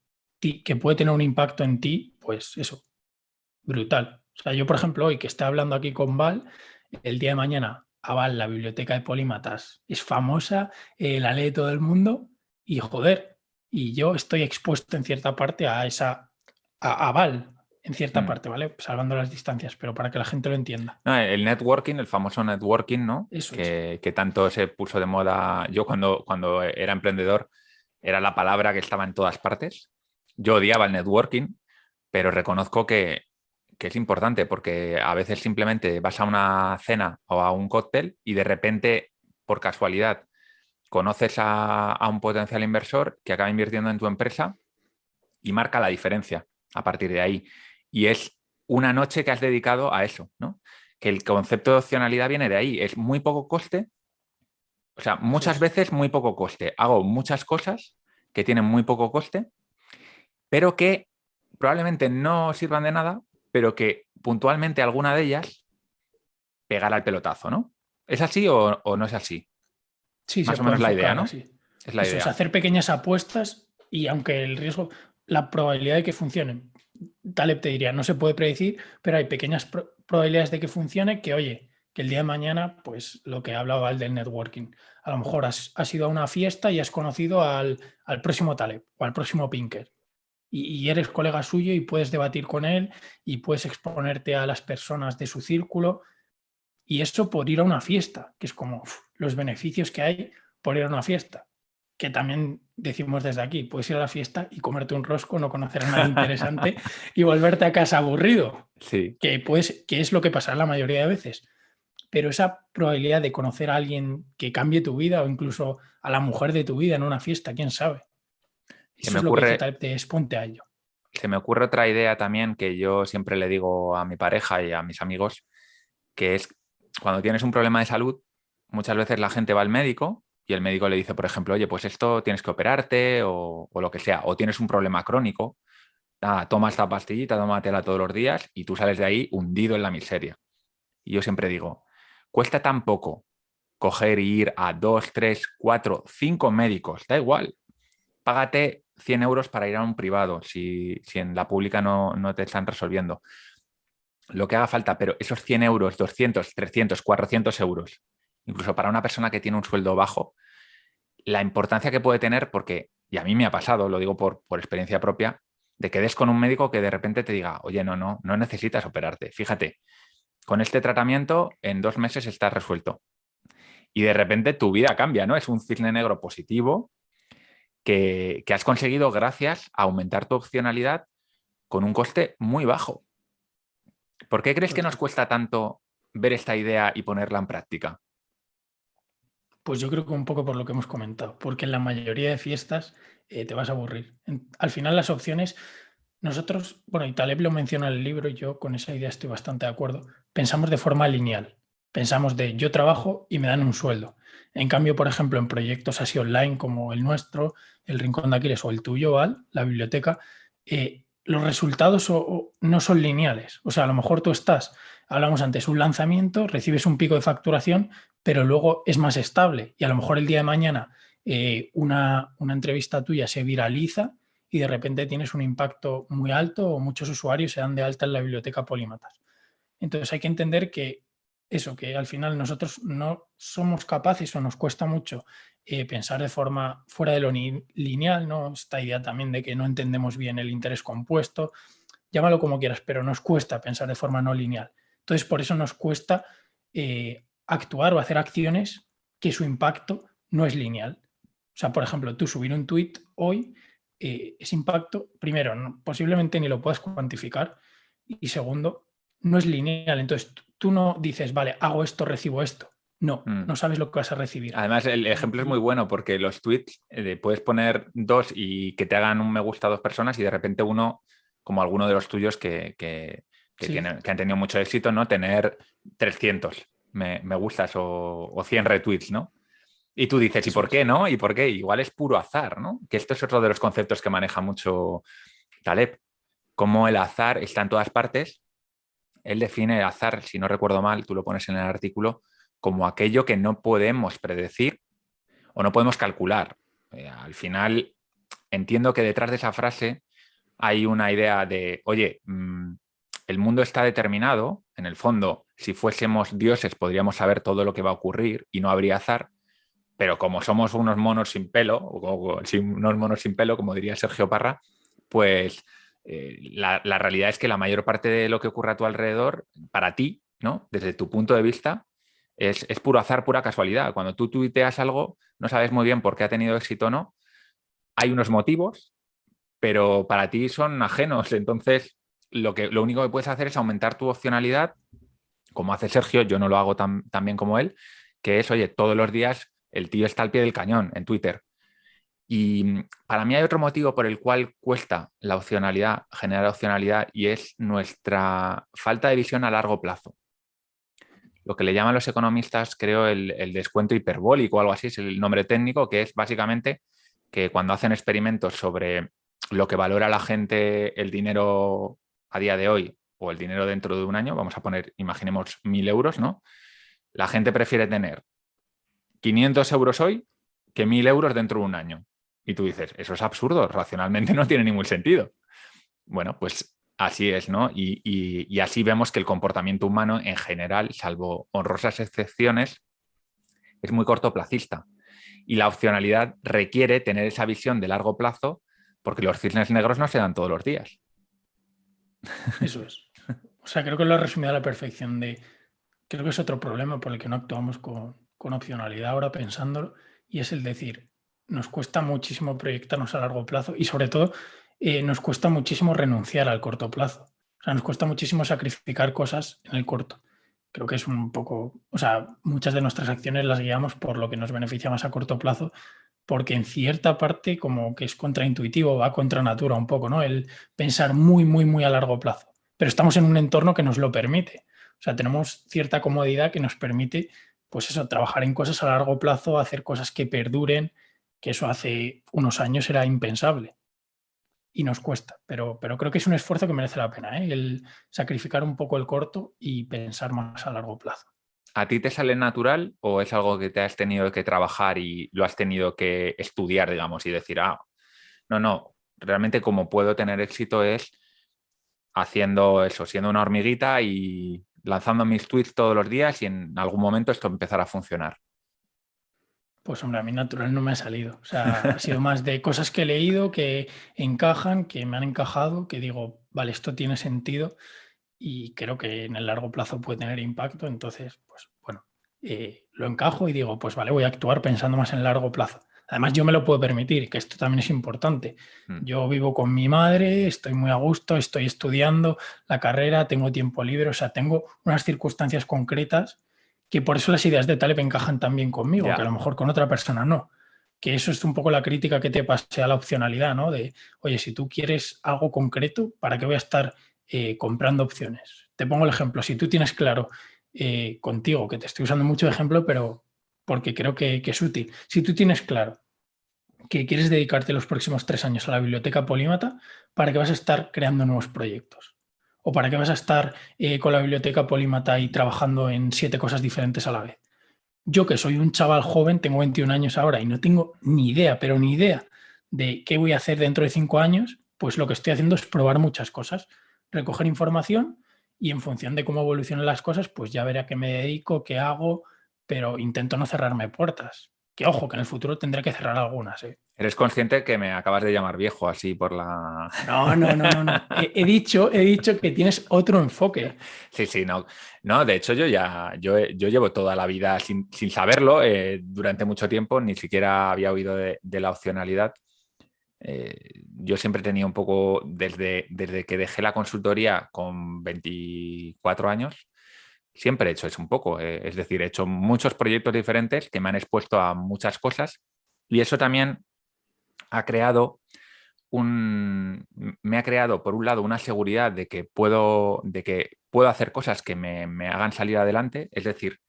puede tener un impacto en ti, pues eso, brutal. O sea, yo, por ejemplo, hoy que estoy hablando aquí con Val, el día de mañana, a Val, la biblioteca de Polímatas es famosa, la lee todo el mundo y joder, y yo estoy expuesto en cierta parte a Val, en cierta Mm. parte, ¿vale? Salvando las distancias, pero para que la gente lo entienda. No, el networking, el famoso networking, ¿no? Eso es. Que tanto se puso de moda. Yo cuando era emprendedor era la palabra que estaba en todas partes. Yo odiaba el networking, pero reconozco que es importante porque a veces simplemente vas a una cena o a un cóctel y de repente, por casualidad, conoces a un potencial inversor que acaba invirtiendo en tu empresa y marca la diferencia a partir de ahí. Y es una noche que has dedicado a eso, ¿no? Que el concepto de opcionalidad viene de ahí. Es muy poco coste, o sea, Eso muchas es. veces muy poco coste. Hago muchas cosas que tienen muy poco coste, pero que probablemente no sirvan de nada, pero que puntualmente alguna de ellas pegará el pelotazo, ¿no? ¿Es así o no es así? Sí, se Más o puede menos la idea, enfocar ¿no? así. Es la Eso es, idea. hacer pequeñas apuestas y aunque el riesgo, la probabilidad de que funcione, Taleb te diría, no se puede predecir, pero hay pequeñas probabilidades de que funcione que, oye, que el día de mañana, pues lo que hablaba el del networking, a lo mejor has ido a una fiesta y has conocido al próximo Taleb o al próximo Pinker y eres colega suyo y puedes debatir con él y puedes exponerte a las personas de su círculo y eso por ir a una fiesta, que es como los beneficios que hay por ir a una fiesta. Que también decimos desde aquí, puedes ir a la fiesta y comerte un rosco, no conocer a nadie interesante y volverte a casa aburrido, Sí. que es lo que pasa la mayoría de veces. Pero esa probabilidad de conocer a alguien que cambie tu vida o incluso a la mujer de tu vida en una fiesta, quién sabe. Se Eso me es lo que dice ocurre, Taleb, te exponte a ello. se me ocurre otra idea también que yo siempre le digo a mi pareja y a mis amigos, que es cuando tienes un problema de salud, muchas veces la gente va al médico y el médico le dice, por ejemplo, oye, pues esto tienes que operarte o lo que sea, o tienes un problema crónico, nada, toma esta pastillita, tómatela todos los días y tú sales de ahí hundido en la miseria. Y yo siempre digo, cuesta tan poco coger y ir a 2, 3, 4, 5 médicos, da igual, págate 100 euros para ir a un privado si en la pública no te están resolviendo lo que haga falta, pero esos 100 euros, 200, 300, 400 euros, incluso para una persona que tiene un sueldo bajo, la importancia que puede tener, porque, y a mí me ha pasado, lo digo por experiencia propia, de que des con un médico que de repente te diga, oye, no necesitas operarte. Fíjate, con este tratamiento en 2 meses estás resuelto. Y de repente tu vida cambia, ¿no? Es un cisne negro positivo que has conseguido gracias a aumentar tu opcionalidad con un coste muy bajo. ¿Por qué crees que nos Total. cuesta tanto ver esta idea y ponerla en práctica? Pues yo creo que un poco por lo que hemos comentado, porque en la mayoría de fiestas te vas a aburrir. Al final las opciones, nosotros, bueno, y Taleb lo menciona en el libro, y yo con esa idea estoy bastante de acuerdo, pensamos de forma lineal. Pensamos de yo trabajo y me dan un sueldo. En cambio, por ejemplo, en proyectos así online como el nuestro, el Rincón de Aquiles o el tuyo, Val, la biblioteca, los resultados no son lineales. O sea, a lo mejor tú estás, hablamos antes, un lanzamiento, recibes un pico de facturación, pero luego es más estable y a lo mejor el día de mañana una entrevista tuya se viraliza y de repente tienes un impacto muy alto o muchos usuarios se dan de alta en la biblioteca Polímatas. Entonces hay que entender que eso, que al final nosotros no somos capaces o nos cuesta mucho pensar de forma fuera de lo lineal, ¿no? Esta idea también de que no entendemos bien el interés compuesto, llámalo como quieras, pero nos cuesta pensar de forma no lineal. Entonces, por eso nos cuesta actuar o hacer acciones que su impacto no es lineal. O sea, por ejemplo, tú subir un tweet hoy, ese impacto, primero, posiblemente ni lo puedas cuantificar y segundo, no es lineal. Entonces, tú no dices, vale, hago esto, recibo esto. No, Mm. no sabes lo que vas a recibir. Además, el ejemplo es muy bueno porque los tweets puedes poner dos y que te hagan un me gusta a 2 personas y de repente uno, como alguno de los tuyos Sí, que han tenido mucho éxito, ¿no? Tener 300 me gustas o 100 retweets, ¿no? Y tú dices, ¿y eso por es. qué no? ¿Y por qué? Igual es puro azar, ¿no? Que esto es otro de los conceptos que maneja mucho Taleb, como el azar está en todas partes. Él define el azar, si no recuerdo mal, tú lo pones en el artículo, como aquello que no podemos predecir o no podemos calcular. Al final, entiendo que detrás de esa frase hay una idea de, oye, el mundo está determinado, en el fondo, si fuésemos dioses podríamos saber todo lo que va a ocurrir y no habría azar, pero como somos unos monos sin pelo, unos monos sin pelo, como diría Sergio Parra, pues la realidad es que la mayor parte de lo que ocurre a tu alrededor, para ti, ¿no? Desde tu punto de vista, es puro azar, pura casualidad. Cuando tú tuiteas algo, no sabes muy bien por qué ha tenido éxito o no. Hay unos motivos, pero para ti son ajenos. Entonces, lo único que puedes hacer es aumentar tu opcionalidad, como hace Sergio, yo no lo hago tan bien como él, que es, oye, todos los días el tío está al pie del cañón en Twitter. Y para mí hay otro motivo por el cual cuesta la opcionalidad, generar opcionalidad, y es nuestra falta de visión a largo plazo. Lo que le llaman los economistas, creo, el descuento hiperbólico o algo así, es el nombre técnico, que es básicamente que cuando hacen experimentos sobre lo que valora la gente el dinero a día de hoy o el dinero dentro de un año, vamos a poner, imaginemos 1.000 euros, ¿no? La gente prefiere tener 500 euros hoy que 1.000 euros dentro de un año. Y tú dices, eso es absurdo, racionalmente no tiene ningún sentido. Bueno, pues así es, ¿no? Y así vemos que el comportamiento humano en general, salvo honrosas excepciones, es muy cortoplacista. Y la opcionalidad requiere tener esa visión de largo plazo porque los cisnes negros no se dan todos los días. Eso es. O sea, creo que lo has resumido a la perfección. Creo que es otro problema por el que no actuamos con opcionalidad ahora pensándolo, y es el decir, nos cuesta muchísimo proyectarnos a largo plazo y sobre todo nos cuesta muchísimo renunciar al corto plazo. O sea, nos cuesta muchísimo sacrificar cosas en el corto. Creo que es un poco, o sea, muchas de nuestras acciones las guiamos por lo que nos beneficia más a corto plazo, porque en cierta parte como que es contraintuitivo, va contra natura un poco, ¿no? El pensar muy, muy, muy a largo plazo. Pero estamos en un entorno que nos lo permite. O sea, tenemos cierta comodidad que nos permite, pues eso, trabajar en cosas a largo plazo, hacer cosas que perduren, que eso hace unos años era impensable y nos cuesta. Pero creo que es un esfuerzo que merece la pena, ¿eh? El sacrificar un poco el corto y pensar más a largo plazo. ¿A ti te sale natural o es algo que te has tenido que trabajar y lo has tenido que estudiar, digamos, y decir, no, realmente como puedo tener éxito es haciendo eso, siendo una hormiguita y lanzando mis tweets todos los días y en algún momento esto empezará a funcionar? Pues hombre, a mí natural no me ha salido. O sea, ha sido más de cosas que he leído, que encajan, que me han encajado, que digo, vale, esto tiene sentido y creo que en el largo plazo puede tener impacto. Entonces, pues bueno, lo encajo y digo, pues vale, voy a actuar pensando más en el largo plazo. Además, yo me lo puedo permitir, que esto también es importante. Yo vivo con mi madre, estoy muy a gusto, estoy estudiando la carrera, tengo tiempo libre, o sea, tengo unas circunstancias concretas que por eso las ideas de Taleb encajan también conmigo, que a Ya. lo mejor con otra persona no. Que eso es un poco la crítica que te pasé a la opcionalidad, ¿no? De, oye, si tú quieres algo concreto, ¿para qué voy a estar comprando opciones? Te pongo el ejemplo, si tú tienes claro contigo, que te estoy usando mucho de ejemplo, pero porque creo que es útil. Si tú tienes claro que quieres dedicarte los próximos 3 años a la biblioteca polímata, ¿para qué vas a estar creando nuevos proyectos? ¿O para qué vas a estar con la biblioteca polímata y trabajando en 7 cosas diferentes a la vez? Yo que soy un chaval joven, tengo 21 años ahora y no tengo ni idea, pero ni idea de qué voy a hacer dentro de 5 años, pues lo que estoy haciendo es probar muchas cosas, recoger información y en función de cómo evolucionen las cosas, pues ya veré a qué me dedico, qué hago, pero intento no cerrarme puertas. Que ojo, que en el futuro tendré que cerrar algunas, ¿eh? ¿Eres consciente que me acabas de llamar viejo así por la...? No, no, no, no, no. He dicho que tienes otro enfoque. Sí, no. No, de hecho yo llevo toda la vida sin saberlo, durante mucho tiempo, ni siquiera había oído de la opcionalidad. Yo siempre tenía un poco, desde que dejé la consultoría con 24 años, siempre he hecho eso un poco. Es decir, he hecho muchos proyectos diferentes que me han expuesto a muchas cosas y eso también ha creado me ha creado, por un lado, una seguridad de que puedo hacer cosas que me hagan salir adelante. Es decir,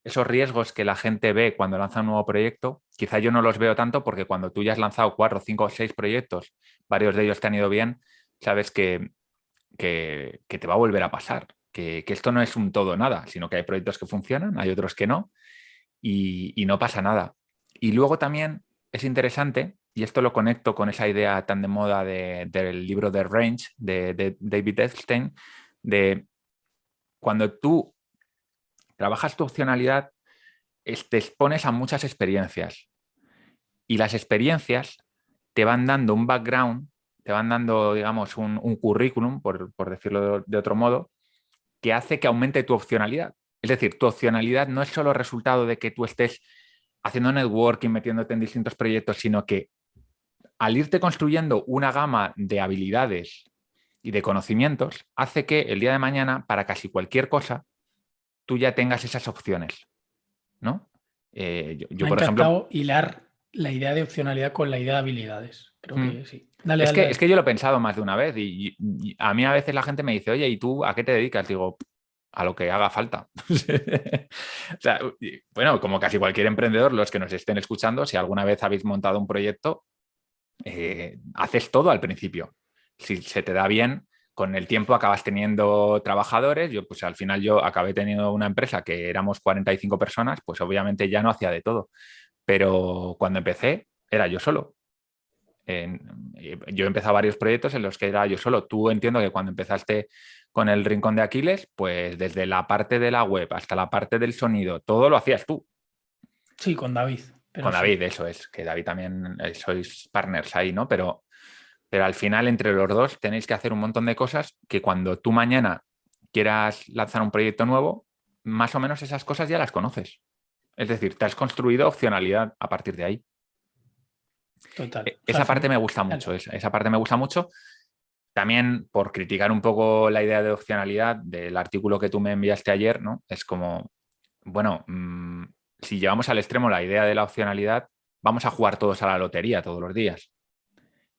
esos riesgos que la gente ve cuando lanza un nuevo proyecto, quizá yo no los veo tanto porque cuando tú ya has lanzado 4, 5 o 6 proyectos, varios de ellos te han ido bien, sabes que te va a volver a pasar. Que esto no es un todo o nada, sino que hay proyectos que funcionan, hay otros que no, y no pasa nada. Y luego también es interesante, y esto lo conecto con esa idea tan de moda del libro de Range de David Epstein, de cuando tú trabajas tu opcionalidad, te expones a muchas experiencias y las experiencias te van dando un background, te van dando, digamos, un currículum, por decirlo de otro modo, que hace que aumente tu opcionalidad. Es decir, tu opcionalidad no es solo resultado de que tú estés haciendo networking, metiéndote en distintos proyectos, sino que al irte construyendo una gama de habilidades y de conocimientos, hace que el día de mañana, para casi cualquier cosa, tú ya tengas esas opciones, ¿no? Me ha Por ejemplo, encantado hilar la idea de opcionalidad con la idea de habilidades. Creo mm, que sí. Dale, es dale, que, es dale. que yo lo he pensado más de una vez y a mí a veces la gente me dice, oye, ¿y tú a qué te dedicas? Digo, a lo que haga falta. O sea, bueno, como casi cualquier emprendedor, los que nos estén escuchando, si alguna vez habéis montado un proyecto, haces todo al principio. Si se te da bien, con el tiempo acabas teniendo trabajadores. Yo, pues al final yo acabé teniendo una empresa que éramos 45 personas, pues obviamente ya no hacía de todo. Pero cuando empecé, era yo solo. Yo he empezado varios proyectos en los que era yo solo. Tú entiendo que cuando empezaste con el Rincón de Aquiles, pues desde la parte de la web hasta la parte del sonido, todo lo hacías tú. Sí, con David, Con pero sí. David, eso es, que David también sois partners ahí, ¿no? Pero al final entre los dos tenéis que hacer un montón de cosas que cuando tú mañana quieras lanzar un proyecto nuevo, más o menos esas cosas ya las conoces. Es decir, te has construido opcionalidad a partir de ahí. Total. O sea, al Esa parte final. me gusta mucho, Dale. esa parte me gusta mucho. También por criticar un poco la idea de opcionalidad del artículo que tú me enviaste ayer, ¿no? Es como, bueno, si llevamos al extremo la idea de la opcionalidad, vamos a jugar todos a la lotería todos los días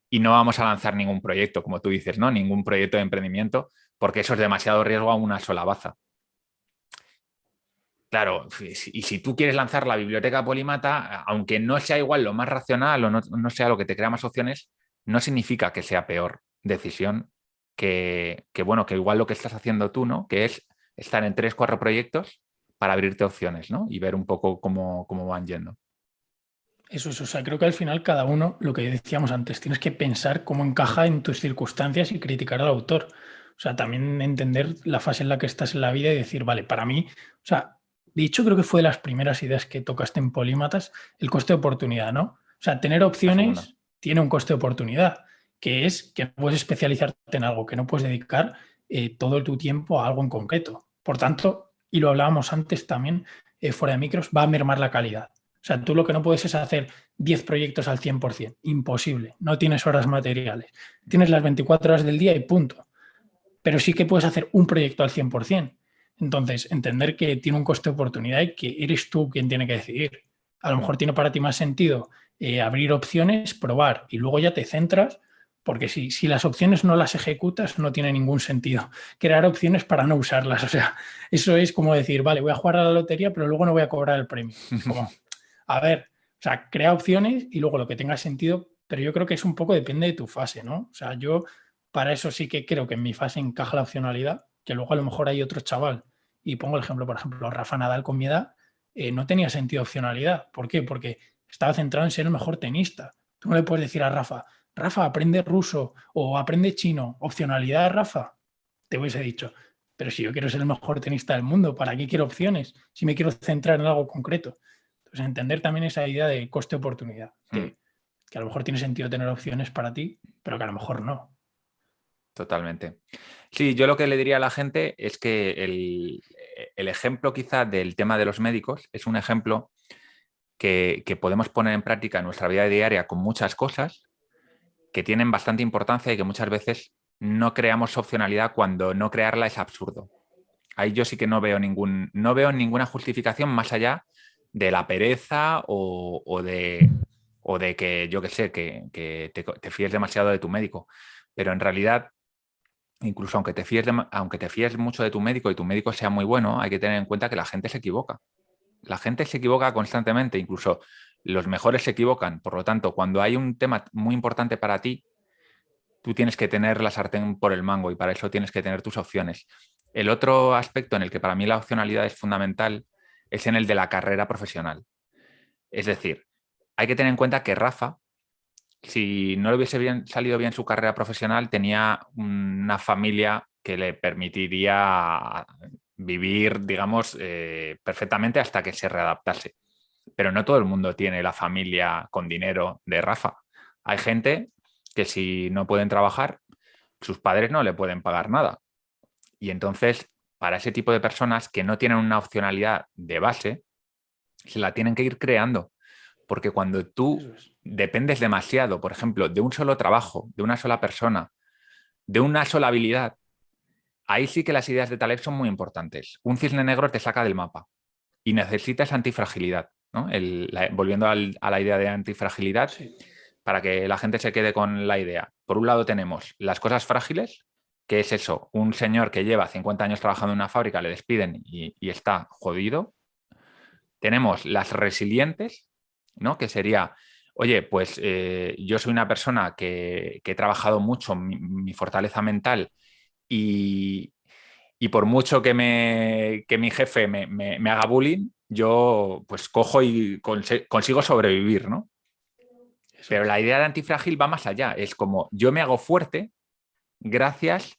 y no vamos a lanzar ningún proyecto, como tú dices, ¿no? Ningún proyecto de emprendimiento, porque eso es demasiado riesgo a una sola baza. Claro, y si tú quieres lanzar la biblioteca polímata, aunque no sea igual lo más racional o no sea lo que te crea más opciones, no significa que sea peor decisión bueno, que igual lo que estás haciendo tú, ¿no? Que es estar en 3, 4 proyectos para abrirte opciones, ¿no? Y ver un poco cómo van yendo. Eso es, o sea, creo que al final cada uno, lo que decíamos antes, tienes que pensar cómo encaja en tus circunstancias y criticar al autor. O sea, también entender la fase en la que estás en la vida y decir, vale, para mí, o sea, de hecho creo que fue de las primeras ideas que tocaste en Polímatas, el coste de oportunidad, ¿no? O sea, tener La segunda. opciones tiene un coste de oportunidad, que es que no puedes especializarte en algo, que no puedes dedicar todo tu tiempo a algo en concreto. Por tanto, y lo hablábamos antes también, fuera de micros, va a mermar la calidad. O sea, tú lo que no puedes es hacer 10 proyectos al 100%. Imposible. No tienes horas materiales. Tienes las 24 horas del día y punto. Pero sí que puedes hacer un proyecto al 100%. Entonces, entender que tiene un coste de oportunidad y que eres tú quien tiene que decidir. A lo mejor tiene para ti más sentido abrir opciones, probar y luego ya te centras, porque si las opciones no las ejecutas, no tiene ningún sentido. Crear opciones para no usarlas. O sea, eso es como decir, vale, voy a jugar a la lotería, pero luego no voy a cobrar el premio. Es como, a ver, o sea, crea opciones y luego lo que tenga sentido, pero yo creo que es un poco depende de tu fase, ¿no? O sea, yo para eso sí que creo que en mi fase encaja la opcionalidad, que luego a lo mejor hay otro chaval, y pongo el ejemplo, por ejemplo, Rafa Nadal con mi edad, no tenía sentido opcionalidad. ¿Por qué? Porque estaba centrado en ser el mejor tenista. Tú no le puedes decir a Rafa, Rafa, aprende ruso o aprende chino, opcionalidad, Rafa. Te hubiese dicho, pero si yo quiero ser el mejor tenista del mundo, ¿para qué quiero opciones? Si me quiero centrar en algo concreto. Entonces, entender también esa idea de coste-oportunidad, que a lo mejor tiene sentido tener opciones para ti, pero que a lo mejor no. Totalmente. Sí, yo lo que le diría a la gente es que el ejemplo quizá del tema de los médicos es un ejemplo que podemos poner en práctica en nuestra vida diaria con muchas cosas que tienen bastante importancia y que muchas veces no creamos opcionalidad cuando no crearla es absurdo. Ahí yo sí que no veo ninguna justificación más allá de la pereza o de que, yo qué sé, que te fíes demasiado de tu médico. Pero en realidad, incluso aunque te fíes mucho de tu médico y tu médico sea muy bueno, hay que tener en cuenta que la gente se equivoca. La gente se equivoca constantemente, incluso los mejores se equivocan. Por lo tanto, cuando hay un tema muy importante para ti, tú tienes que tener la sartén por el mango y para eso tienes que tener tus opciones. El otro aspecto en el que para mí la opcionalidad es fundamental es en el de la carrera profesional. Es decir, hay que tener en cuenta que Rafa, si no le hubiese salido bien su carrera profesional, tenía una familia que le permitiría vivir, digamos, perfectamente hasta que se readaptase. Pero no todo el mundo tiene la familia con dinero de Rafa. Hay gente que si no pueden trabajar, sus padres no le pueden pagar nada. Y entonces, para ese tipo de personas que no tienen una opcionalidad de base, se la tienen que ir creando. Porque cuando tú Eso es. dependes demasiado, por ejemplo, de un solo trabajo, de una sola persona, de una sola habilidad, ahí sí que las ideas de Taleb son muy importantes. Un cisne negro te saca del mapa y necesitas antifragilidad, ¿no? Volviendo a la idea de antifragilidad, Sí, para que la gente se quede con la idea. Por un lado tenemos las cosas frágiles, que es eso, un señor que lleva 50 años trabajando en una fábrica, le despiden y está jodido. Tenemos las resilientes, ¿no? Que sería, oye, pues yo soy una persona que he trabajado mucho mi fortaleza mental y, y por mucho que mi jefe me haga bullying, yo pues cojo y consigo sobrevivir, ¿no? eso Pero es. la idea de antifrágil va más allá. Es como yo me hago fuerte gracias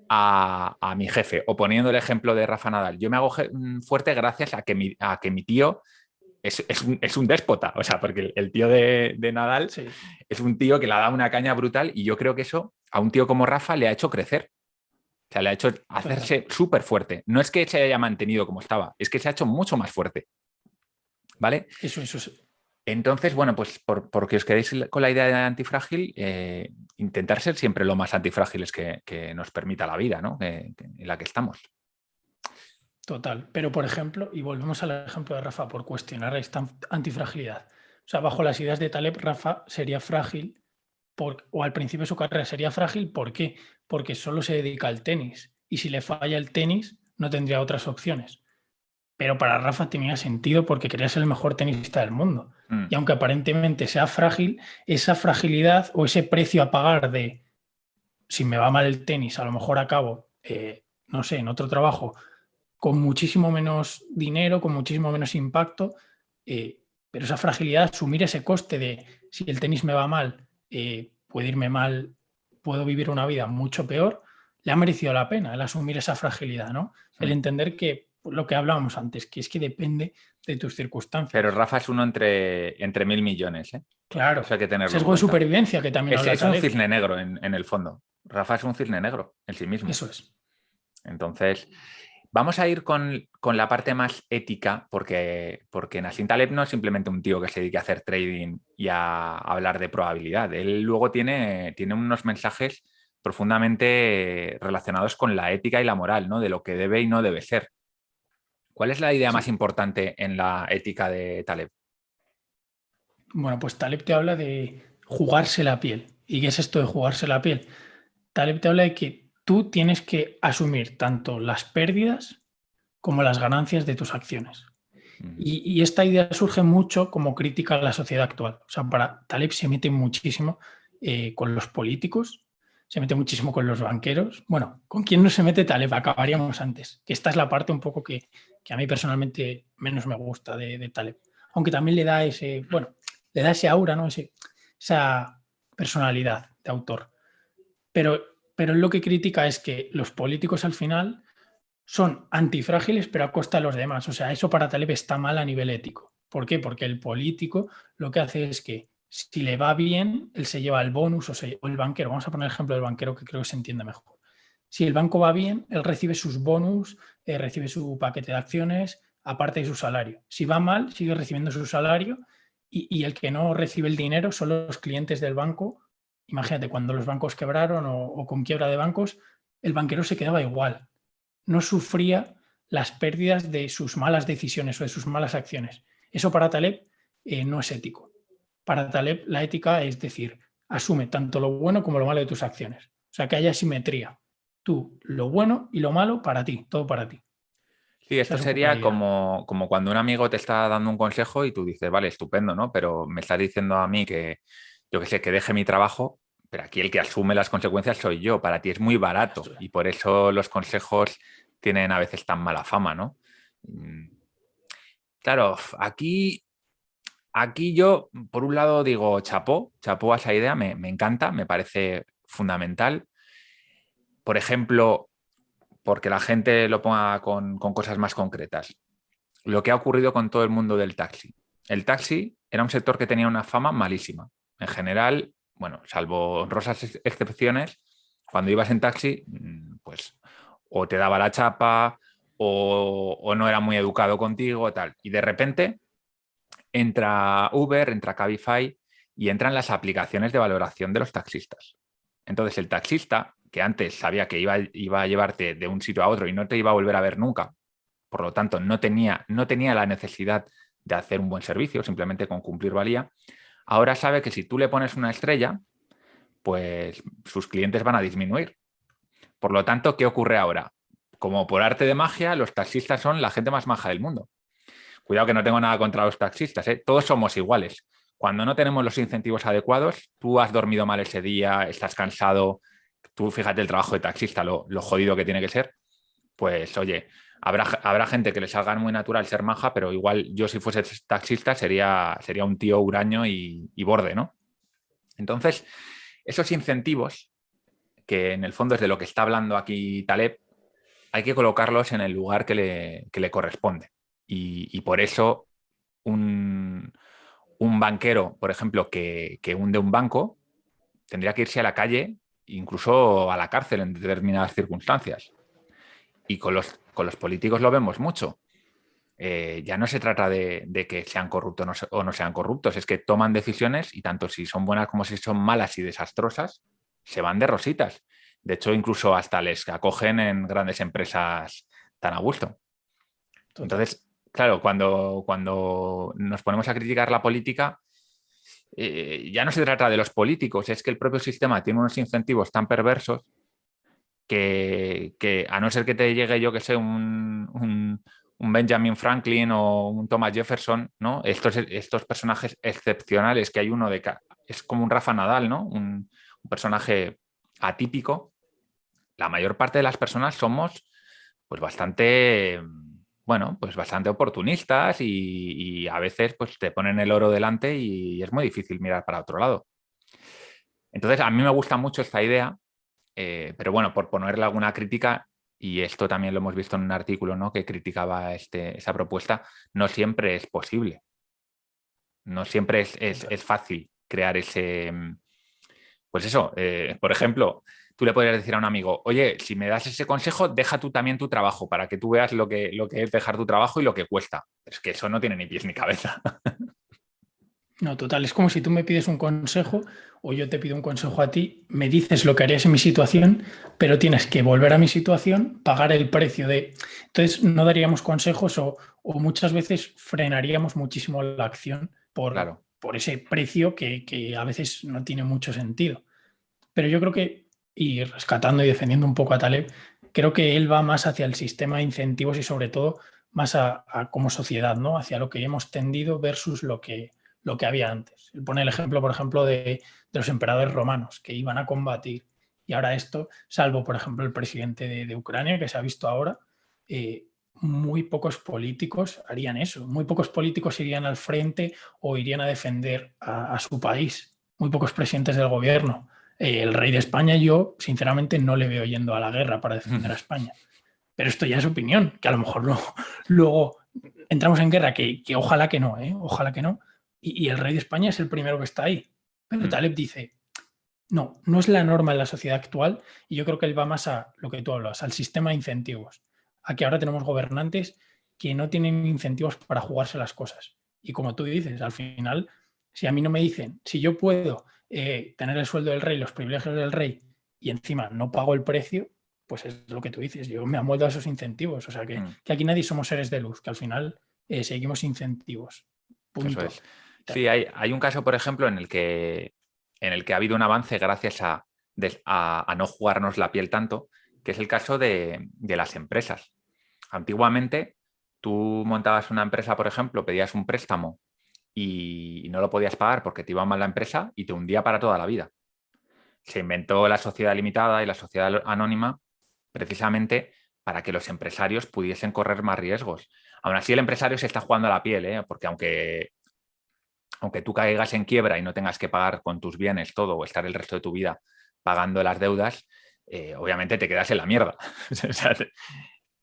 a mi jefe. O poniendo el ejemplo de Rafa Nadal, yo me hago fuerte gracias a que mi tío es un déspota. O sea, porque el tío de Nadal Sí, es un tío que le ha dado una caña brutal y yo creo que eso a un tío como Rafa le ha hecho crecer. O sea, le ha hecho total. hacerse súper fuerte. No es que se haya mantenido como estaba, es que se ha hecho mucho más fuerte. ¿Vale? Eso es. Entonces, bueno, pues porque os quedéis con la idea de antifrágil, intentar ser siempre lo más antifrágiles que nos permita la vida, ¿no? En la que estamos. Total. Pero, por ejemplo, y volvemos al ejemplo de Rafa por cuestionar esta antifragilidad. O sea, bajo las ideas de Taleb, Rafa sería frágil, o al principio de su carrera sería frágil, ¿por qué? Porque solo se dedica al tenis. Y si le falla el tenis, no tendría otras opciones. Pero para Rafa tenía sentido porque quería ser el mejor tenista del mundo. Mm, Y aunque aparentemente sea frágil, esa fragilidad o ese precio a pagar de si me va mal el tenis, a lo mejor acabo, no sé, en otro trabajo con muchísimo menos dinero, con muchísimo menos impacto, pero esa fragilidad, asumir ese coste de si el tenis me va mal, puede irme mal, puedo vivir una vida mucho peor, le ha merecido la pena el asumir esa fragilidad, ¿no? El mm. entender que lo que hablábamos antes, que es que depende de tus Pero circunstancias. Rafa es uno entre 1.000 millones, ¿eh? Eso hay Claro, que tenerlo en sesgo de cuenta. supervivencia que también habla Es un Taleb. cisne negro en el fondo. Rafa es un cisne negro en sí mismo. Eso es. Entonces, vamos a ir con la parte más ética, porque Nassim Taleb no es simplemente un tío que se dedique a hacer trading y a hablar de probabilidad. Él luego tiene unos mensajes profundamente relacionados con la ética y la moral, ¿no? De lo que debe y no debe ser. ¿Cuál es la idea más Sí. importante en la ética de Taleb? Bueno, pues Taleb te habla de jugarse la piel. ¿Y qué es esto de jugarse la piel? Taleb te habla de que tú tienes que asumir tanto las pérdidas como las ganancias de tus acciones. Mm, Y esta idea surge mucho como crítica a la sociedad actual. O sea, para Taleb se mete muchísimo con los políticos, se mete muchísimo con los banqueros. Bueno, ¿con quién no se mete Taleb? Acabaríamos antes. Que esta es la parte un poco que a mí personalmente menos me gusta de Taleb. Aunque también le da ese, bueno, le da ese aura, ¿no? Esa personalidad de autor. Pero, pero él lo que critica es que los políticos al final son antifrágiles, pero a costa de los demás. O sea, eso para Taleb está mal a nivel ético. ¿Por qué? Porque el político lo que hace es que si le va bien, él se lleva el bonus o el banquero. Vamos a poner el ejemplo del banquero que creo que se entiende mejor. Si el banco va bien, él recibe sus bonus, recibe su paquete de acciones, aparte de su salario. Si va mal, sigue recibiendo su salario y el que no recibe el dinero son los clientes del banco. Imagínate, cuando los bancos quebraron o con quiebra de bancos, el banquero se quedaba igual, no sufría las pérdidas de sus malas decisiones o de sus malas acciones. Eso para Taleb no es ético. Para Taleb la ética es decir, asume tanto lo bueno como lo malo de tus acciones. O sea, que haya simetría. Tú, lo bueno y lo malo para ti, todo para ti. Sí, Esa esto es un poco la sería idea. como cuando un amigo te está dando un consejo y tú dices, vale, estupendo, ¿no? Pero me estás diciendo a mí que, yo qué sé, que deje mi trabajo, pero aquí el que asume las consecuencias soy yo. Para ti es muy barato y por eso los consejos tienen a veces tan mala fama, ¿no? Mm, Claro, aquí yo, por un lado, digo chapó a esa idea, me encanta, me parece fundamental. Por ejemplo, porque la gente lo ponga con cosas más concretas. Lo que ha ocurrido con todo el mundo del taxi. El taxi era un sector que tenía una fama malísima. En general, bueno, salvo honrosas excepciones, cuando ibas en taxi, pues o te daba la chapa o no era muy educado contigo, tal. Y de repente entra Uber, entra Cabify y entran las aplicaciones de valoración de los taxistas. Entonces el taxista, que antes sabía que iba a llevarte de un sitio a otro y no te iba a volver a ver nunca, por lo tanto no tenía la necesidad de hacer un buen servicio, simplemente con cumplir valía, ahora sabe que si tú le pones una estrella, pues sus clientes van a disminuir. Por lo tanto, ¿qué ocurre ahora? Como por arte de magia, los taxistas son la gente más maja del mundo. Cuidado que no tengo nada contra los taxistas, ¿eh? Todos somos iguales. Cuando no tenemos los incentivos adecuados, tú has dormido mal ese día, estás cansado, tú fíjate el trabajo de taxista, lo jodido que tiene que ser, pues oye, habrá gente que le salga muy natural ser maja, pero igual yo si fuese taxista sería un tío huraño y borde, ¿no? Entonces, esos incentivos, que en el fondo es de lo que está hablando aquí Taleb, hay que colocarlos en el lugar que le corresponde. Y por eso un banquero, por ejemplo, que hunde un banco, tendría que irse a la calle, incluso a la cárcel en determinadas circunstancias. Y con los políticos lo vemos mucho. Ya no se trata de que sean corruptos o no sean corruptos, es que toman decisiones y tanto si son buenas como si son malas y desastrosas, se van de rositas. De hecho, incluso hasta les acogen en grandes empresas tan a gusto. Total. Entonces, claro, cuando nos ponemos a criticar la política, ya no se trata de los políticos, es que el propio sistema tiene unos incentivos tan perversos que a no ser que te llegue, yo que sé, un Benjamin Franklin o un Thomas Jefferson, ¿no? Estos personajes excepcionales que hay uno es como un Rafa Nadal, ¿no? Un personaje atípico. La mayor parte de las personas somos pues bastante, bueno, pues bastante oportunistas y a veces pues te ponen el oro delante y es muy difícil mirar para otro lado. Entonces, a mí me gusta mucho esta idea, pero bueno, por ponerle alguna crítica, y esto también lo hemos visto en un artículo, ¿no?, que criticaba esa propuesta, no siempre es posible, no siempre es fácil crear ese, pues eso, por ejemplo, tú le podrías decir a un amigo, oye, si me das ese consejo, deja tú también tu trabajo para que tú veas lo que es dejar tu trabajo y lo que cuesta. Es que eso no tiene ni pies ni cabeza. No, total, es como si tú me pides un consejo o yo te pido un consejo a ti, me dices lo que harías en mi situación, pero tienes que volver a mi situación, pagar el precio de... Entonces no daríamos consejos o muchas veces frenaríamos muchísimo la acción Claro. por ese precio que a veces no tiene mucho sentido. Pero yo creo que, y rescatando y defendiendo un poco a Taleb, creo que él va más hacia el sistema de incentivos y sobre todo más a como sociedad, ¿no? Hacia lo que hemos tendido versus lo que había antes. Él pone el ejemplo, por ejemplo, de los emperadores romanos que iban a combatir y ahora esto, salvo, por ejemplo, el presidente de Ucrania que se ha visto ahora, muy pocos políticos harían eso. Muy pocos políticos irían al frente o irían a defender a su país. Muy pocos presidentes del gobierno. El rey de España, yo sinceramente no le veo yendo a la guerra para defender a España. Pero esto ya es opinión, que a lo mejor luego entramos en guerra, que ojalá que no, ¿eh? Ojalá que no. Y el rey de España es el primero que está ahí. Pero Taleb dice, no, no es la norma en la sociedad actual y yo creo que él va más a lo que tú hablas, al sistema de incentivos. A que ahora tenemos gobernantes que no tienen incentivos para jugarse las cosas. Y como tú dices, al final, si a mí no me dicen, si yo puedo tener el sueldo del rey, los privilegios del rey y encima no pago el precio, pues es lo que tú dices, yo me amoldo a esos incentivos. O sea que aquí nadie somos seres de luz, que al final seguimos incentivos. Eso Punto. es. Sí, hay un caso, por ejemplo, en el que ha habido un avance gracias a no jugarnos la piel tanto, que es el caso de las empresas. Antiguamente, tú montabas una empresa, por ejemplo, pedías un préstamo y no lo podías pagar porque te iba mal la empresa y te hundía para toda la vida. Se inventó la sociedad limitada y la sociedad anónima precisamente para que los empresarios pudiesen correr más riesgos. Aún así, el empresario se está jugando a la piel, ¿eh? Porque aunque tú caigas en quiebra y no tengas que pagar con tus bienes todo o estar el resto de tu vida pagando las deudas, obviamente te quedas en la mierda. O sea,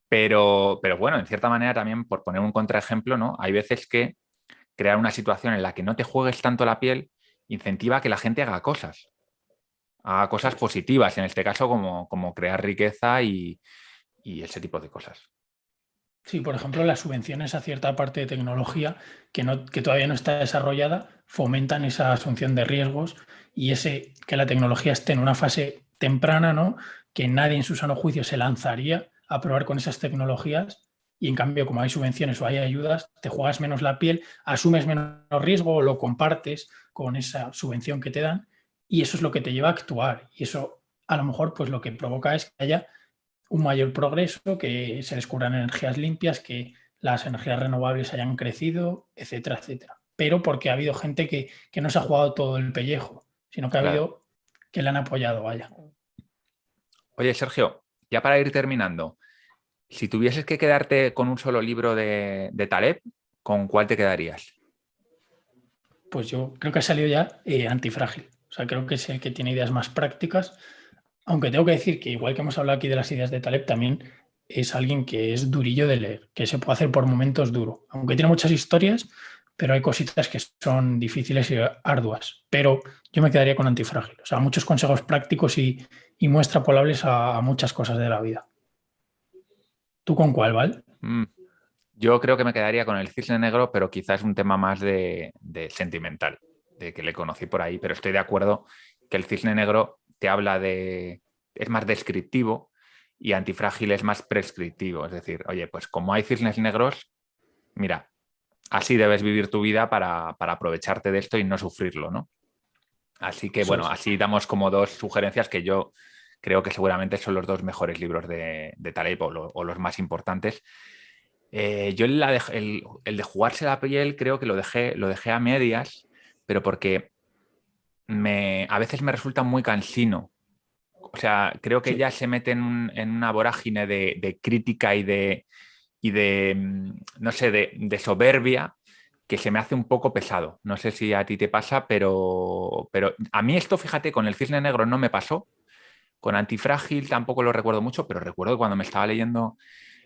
pero bueno, en cierta manera también, por poner un contraejemplo, ¿no? Hay veces que crear una situación en la que no te juegues tanto la piel incentiva a que la gente haga cosas positivas, en este caso como crear riqueza y ese tipo de cosas. Sí, por ejemplo, las subvenciones a cierta parte de tecnología que todavía no está desarrollada fomentan esa asunción de riesgos y que la tecnología esté en una fase temprana, ¿no? Que nadie en su sano juicio se lanzaría a probar con esas tecnologías y en cambio, como hay subvenciones o hay ayudas, te juegas menos la piel, asumes menos riesgo o lo compartes con esa subvención que te dan y eso es lo que te lleva a actuar y eso a lo mejor pues lo que provoca es que haya un mayor progreso, que se descubran energías limpias, que las energías renovables hayan crecido, etcétera, etcétera. Pero porque ha habido gente que no se ha jugado todo el pellejo, sino que ha Claro. habido que le han apoyado, vaya. Oye, Sergio, ya para ir terminando, si tuvieses que quedarte con un solo libro de Taleb, ¿con cuál te quedarías? Pues yo creo que ha salido ya Antifrágil. O sea, creo que es el que tiene ideas más prácticas, aunque tengo que decir que igual que hemos hablado aquí de las ideas de Taleb, también es alguien que es durillo de leer, que se puede hacer por momentos duro. Aunque tiene muchas historias, pero hay cositas que son difíciles y arduas. Pero yo me quedaría con Antifrágil. O sea, muchos consejos prácticos y muestra polables a muchas cosas de la vida. ¿Tú con cuál, Val? Mm, yo creo que me quedaría con el Cisne Negro, pero quizás un tema más de sentimental, de que le conocí por ahí, pero estoy de acuerdo que el Cisne Negro te habla es más descriptivo y Antifrágil es más prescriptivo. Es decir, oye, pues como hay cisnes negros, mira, así debes vivir tu vida para aprovecharte de esto y no sufrirlo, ¿no? Así que Eso bueno, es. así damos como dos sugerencias que yo creo que seguramente son los dos mejores libros de Taleb o los más importantes. Yo el de jugarse la piel creo que lo dejé a medias, pero porque a veces me resulta muy cansino. O sea, creo que Sí. ya se mete en una vorágine de crítica y de no sé, de soberbia que se me hace un poco pesado. No sé si a ti te pasa, pero a mí esto, fíjate, con el Cisne Negro no me pasó. Con Antifrágil tampoco lo recuerdo mucho, pero recuerdo que cuando me estaba leyendo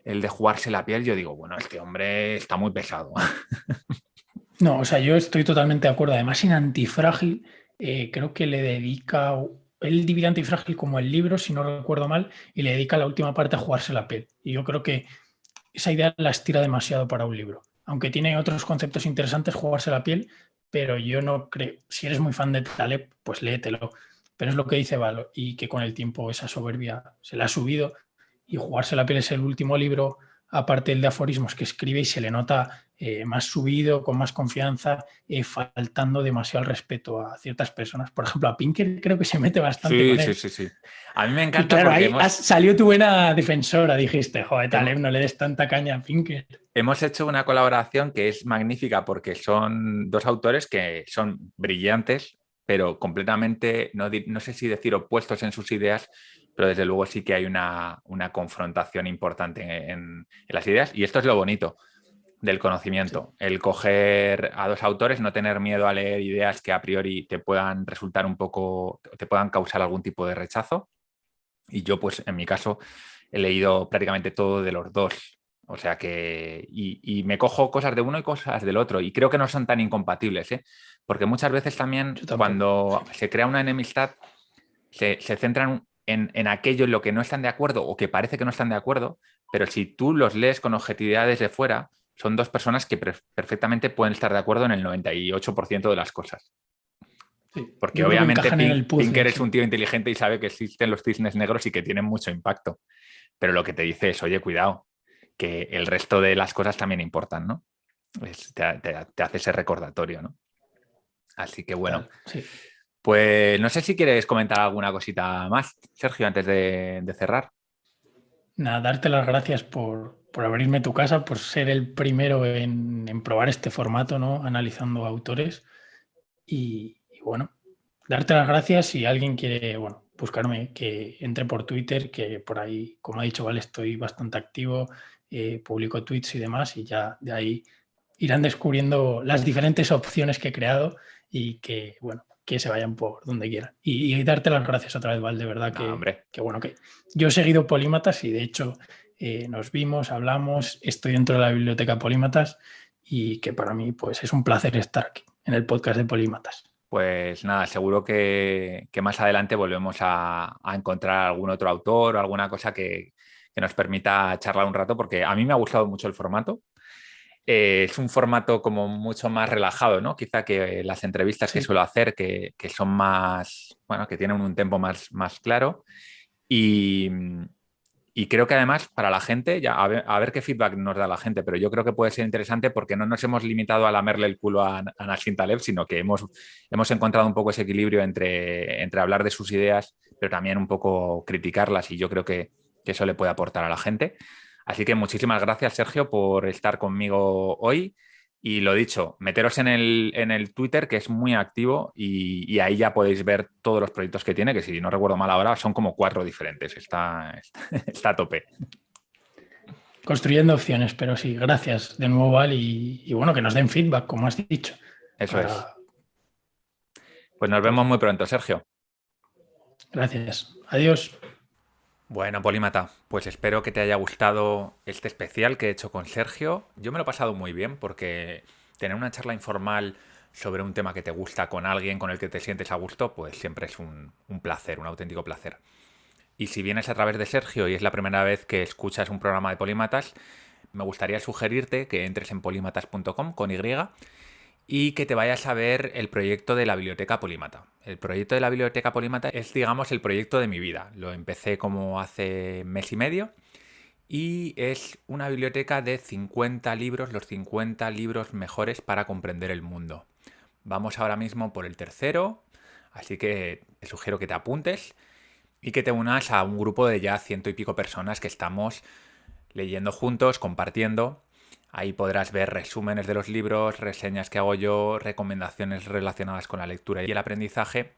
el de jugarse la piel, yo digo, bueno, este hombre está muy pesado. No, o sea, yo estoy totalmente de acuerdo. Además, en Antifrágil, creo que le dedica. Él divide Antifrágil como el libro, si no recuerdo mal, y le dedica la última parte a jugarse la piel. Y yo creo que esa idea la estira demasiado para un libro. Aunque tiene otros conceptos interesantes, jugarse la piel, pero yo no creo. Si eres muy fan de Taleb, pues léetelo. Pero es lo que dice Valo, y que con el tiempo esa soberbia se le ha subido. Y jugarse la piel es el último libro, aparte el de aforismos que escribe, y se le nota más subido, con más confianza, faltando demasiado al respeto a ciertas personas. Por ejemplo, a Pinker creo que se mete bastante Sí, con sí, él. sí, sí. A mí me Y encanta claro, porque ahí salió tu buena defensora, dijiste, joder, hemos, Taleb, no le des tanta caña a Pinker. hemos hecho una colaboración que es magnífica porque son dos autores que son brillantes, pero completamente, no sé si decir opuestos en sus ideas, pero desde luego sí que hay una confrontación importante en las ideas y esto es lo bonito del Sí. conocimiento, el coger a dos autores, no tener miedo a leer ideas que a priori te puedan resultar un poco, te puedan causar algún tipo de rechazo. Y yo, pues en mi caso, he leído prácticamente todo de los dos. O sea que, y me cojo cosas de uno y cosas del otro. Y creo que no son tan incompatibles, ¿eh? Porque muchas veces también Yo tampoco. cuando se crea una enemistad, se centran en aquello en lo que no están de acuerdo o que parece que no están de acuerdo, pero si tú los lees con objetividad desde fuera, son dos personas que perfectamente pueden estar de acuerdo en el 98% de las cosas. Sí. Porque Yo creo que obviamente encajan en el Pinker puzzle, es un sí. tío inteligente y sabe que existen los cisnes negros y que tienen mucho impacto. Pero lo que te dice es, oye, cuidado, que el resto de las cosas también importan, ¿no? Te hace ese recordatorio, ¿no? Así que bueno, Total, sí. pues no sé si quieres comentar alguna cosita más, Sergio, antes de cerrar. Nada, darte las gracias por abrirme tu casa, por ser el primero en probar este formato, ¿no? Analizando autores. Y bueno, darte las gracias si alguien quiere, bueno, buscarme, que entre por Twitter, que por ahí, como ha dicho, vale, estoy bastante activo, publico tweets y demás, y ya de ahí irán descubriendo las diferentes opciones que he creado y que, bueno, que se vayan por donde quieran. Y darte las gracias otra vez, Val, de verdad No, hombre. que bueno, que yo he seguido Polímatas y de hecho nos vimos, hablamos, estoy dentro de la biblioteca Polímatas y que para mí pues es un placer estar aquí en el podcast de Polímatas. Pues nada, seguro que más adelante volvemos a encontrar algún otro autor o alguna cosa que nos permita charlar un rato, porque a mí me ha gustado mucho el formato. Es un formato como mucho más relajado, ¿no? Quizá que las entrevistas que Sí. suelo hacer, que son más, bueno, que tienen un tempo más claro. Y, y creo que además para la gente, ya a ver qué feedback nos da la gente, pero yo creo que puede ser interesante porque no nos hemos limitado a lamerle el culo a Nassim Taleb, sino que hemos encontrado un poco ese equilibrio entre hablar de sus ideas, pero también un poco criticarlas, y yo creo que eso le puede aportar a la gente. Así que muchísimas gracias, Sergio, por estar conmigo hoy. Y lo dicho, meteros en el Twitter, que es muy activo, y ahí ya podéis ver todos los proyectos que tiene, que si no recuerdo mal ahora son como 4 diferentes. Está a tope. Construyendo opciones, pero sí, gracias de nuevo, Val, y bueno, que nos den feedback, como has dicho. Eso es. Para... Pues nos Pues vemos muy pronto, Sergio. gracias. Adiós. Bueno, Polímata, pues espero que te haya gustado este especial que he hecho con Sergio. Yo me lo he pasado muy bien porque tener una charla informal sobre un tema que te gusta con alguien con el que te sientes a gusto, pues siempre es un placer, un auténtico placer. Y si vienes a través de Sergio y es la primera vez que escuchas un programa de Polímatas, me gustaría sugerirte que entres en polímatas.com con Y y que te vayas a ver el proyecto de la Biblioteca Polímata. El proyecto de la Biblioteca Polímata es, digamos, el proyecto de mi vida. Lo empecé como hace mes y medio y es una biblioteca de 50 libros, los 50 libros mejores para comprender el mundo. Vamos ahora mismo por el tercero, así que te sugiero que te apuntes y que te unas a un grupo de ya ciento y pico personas que estamos leyendo juntos, compartiendo. Ahí podrás ver resúmenes de los libros, reseñas que hago yo, recomendaciones relacionadas con la lectura y el aprendizaje,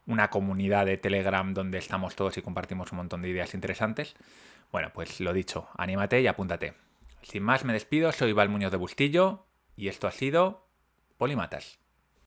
una comunidad de Telegram donde estamos todos y compartimos un montón de ideas interesantes. Bueno, pues lo dicho, anímate y apúntate. Sin más, me despido, soy Val Muñoz de Bustillo y esto ha sido Polímatas.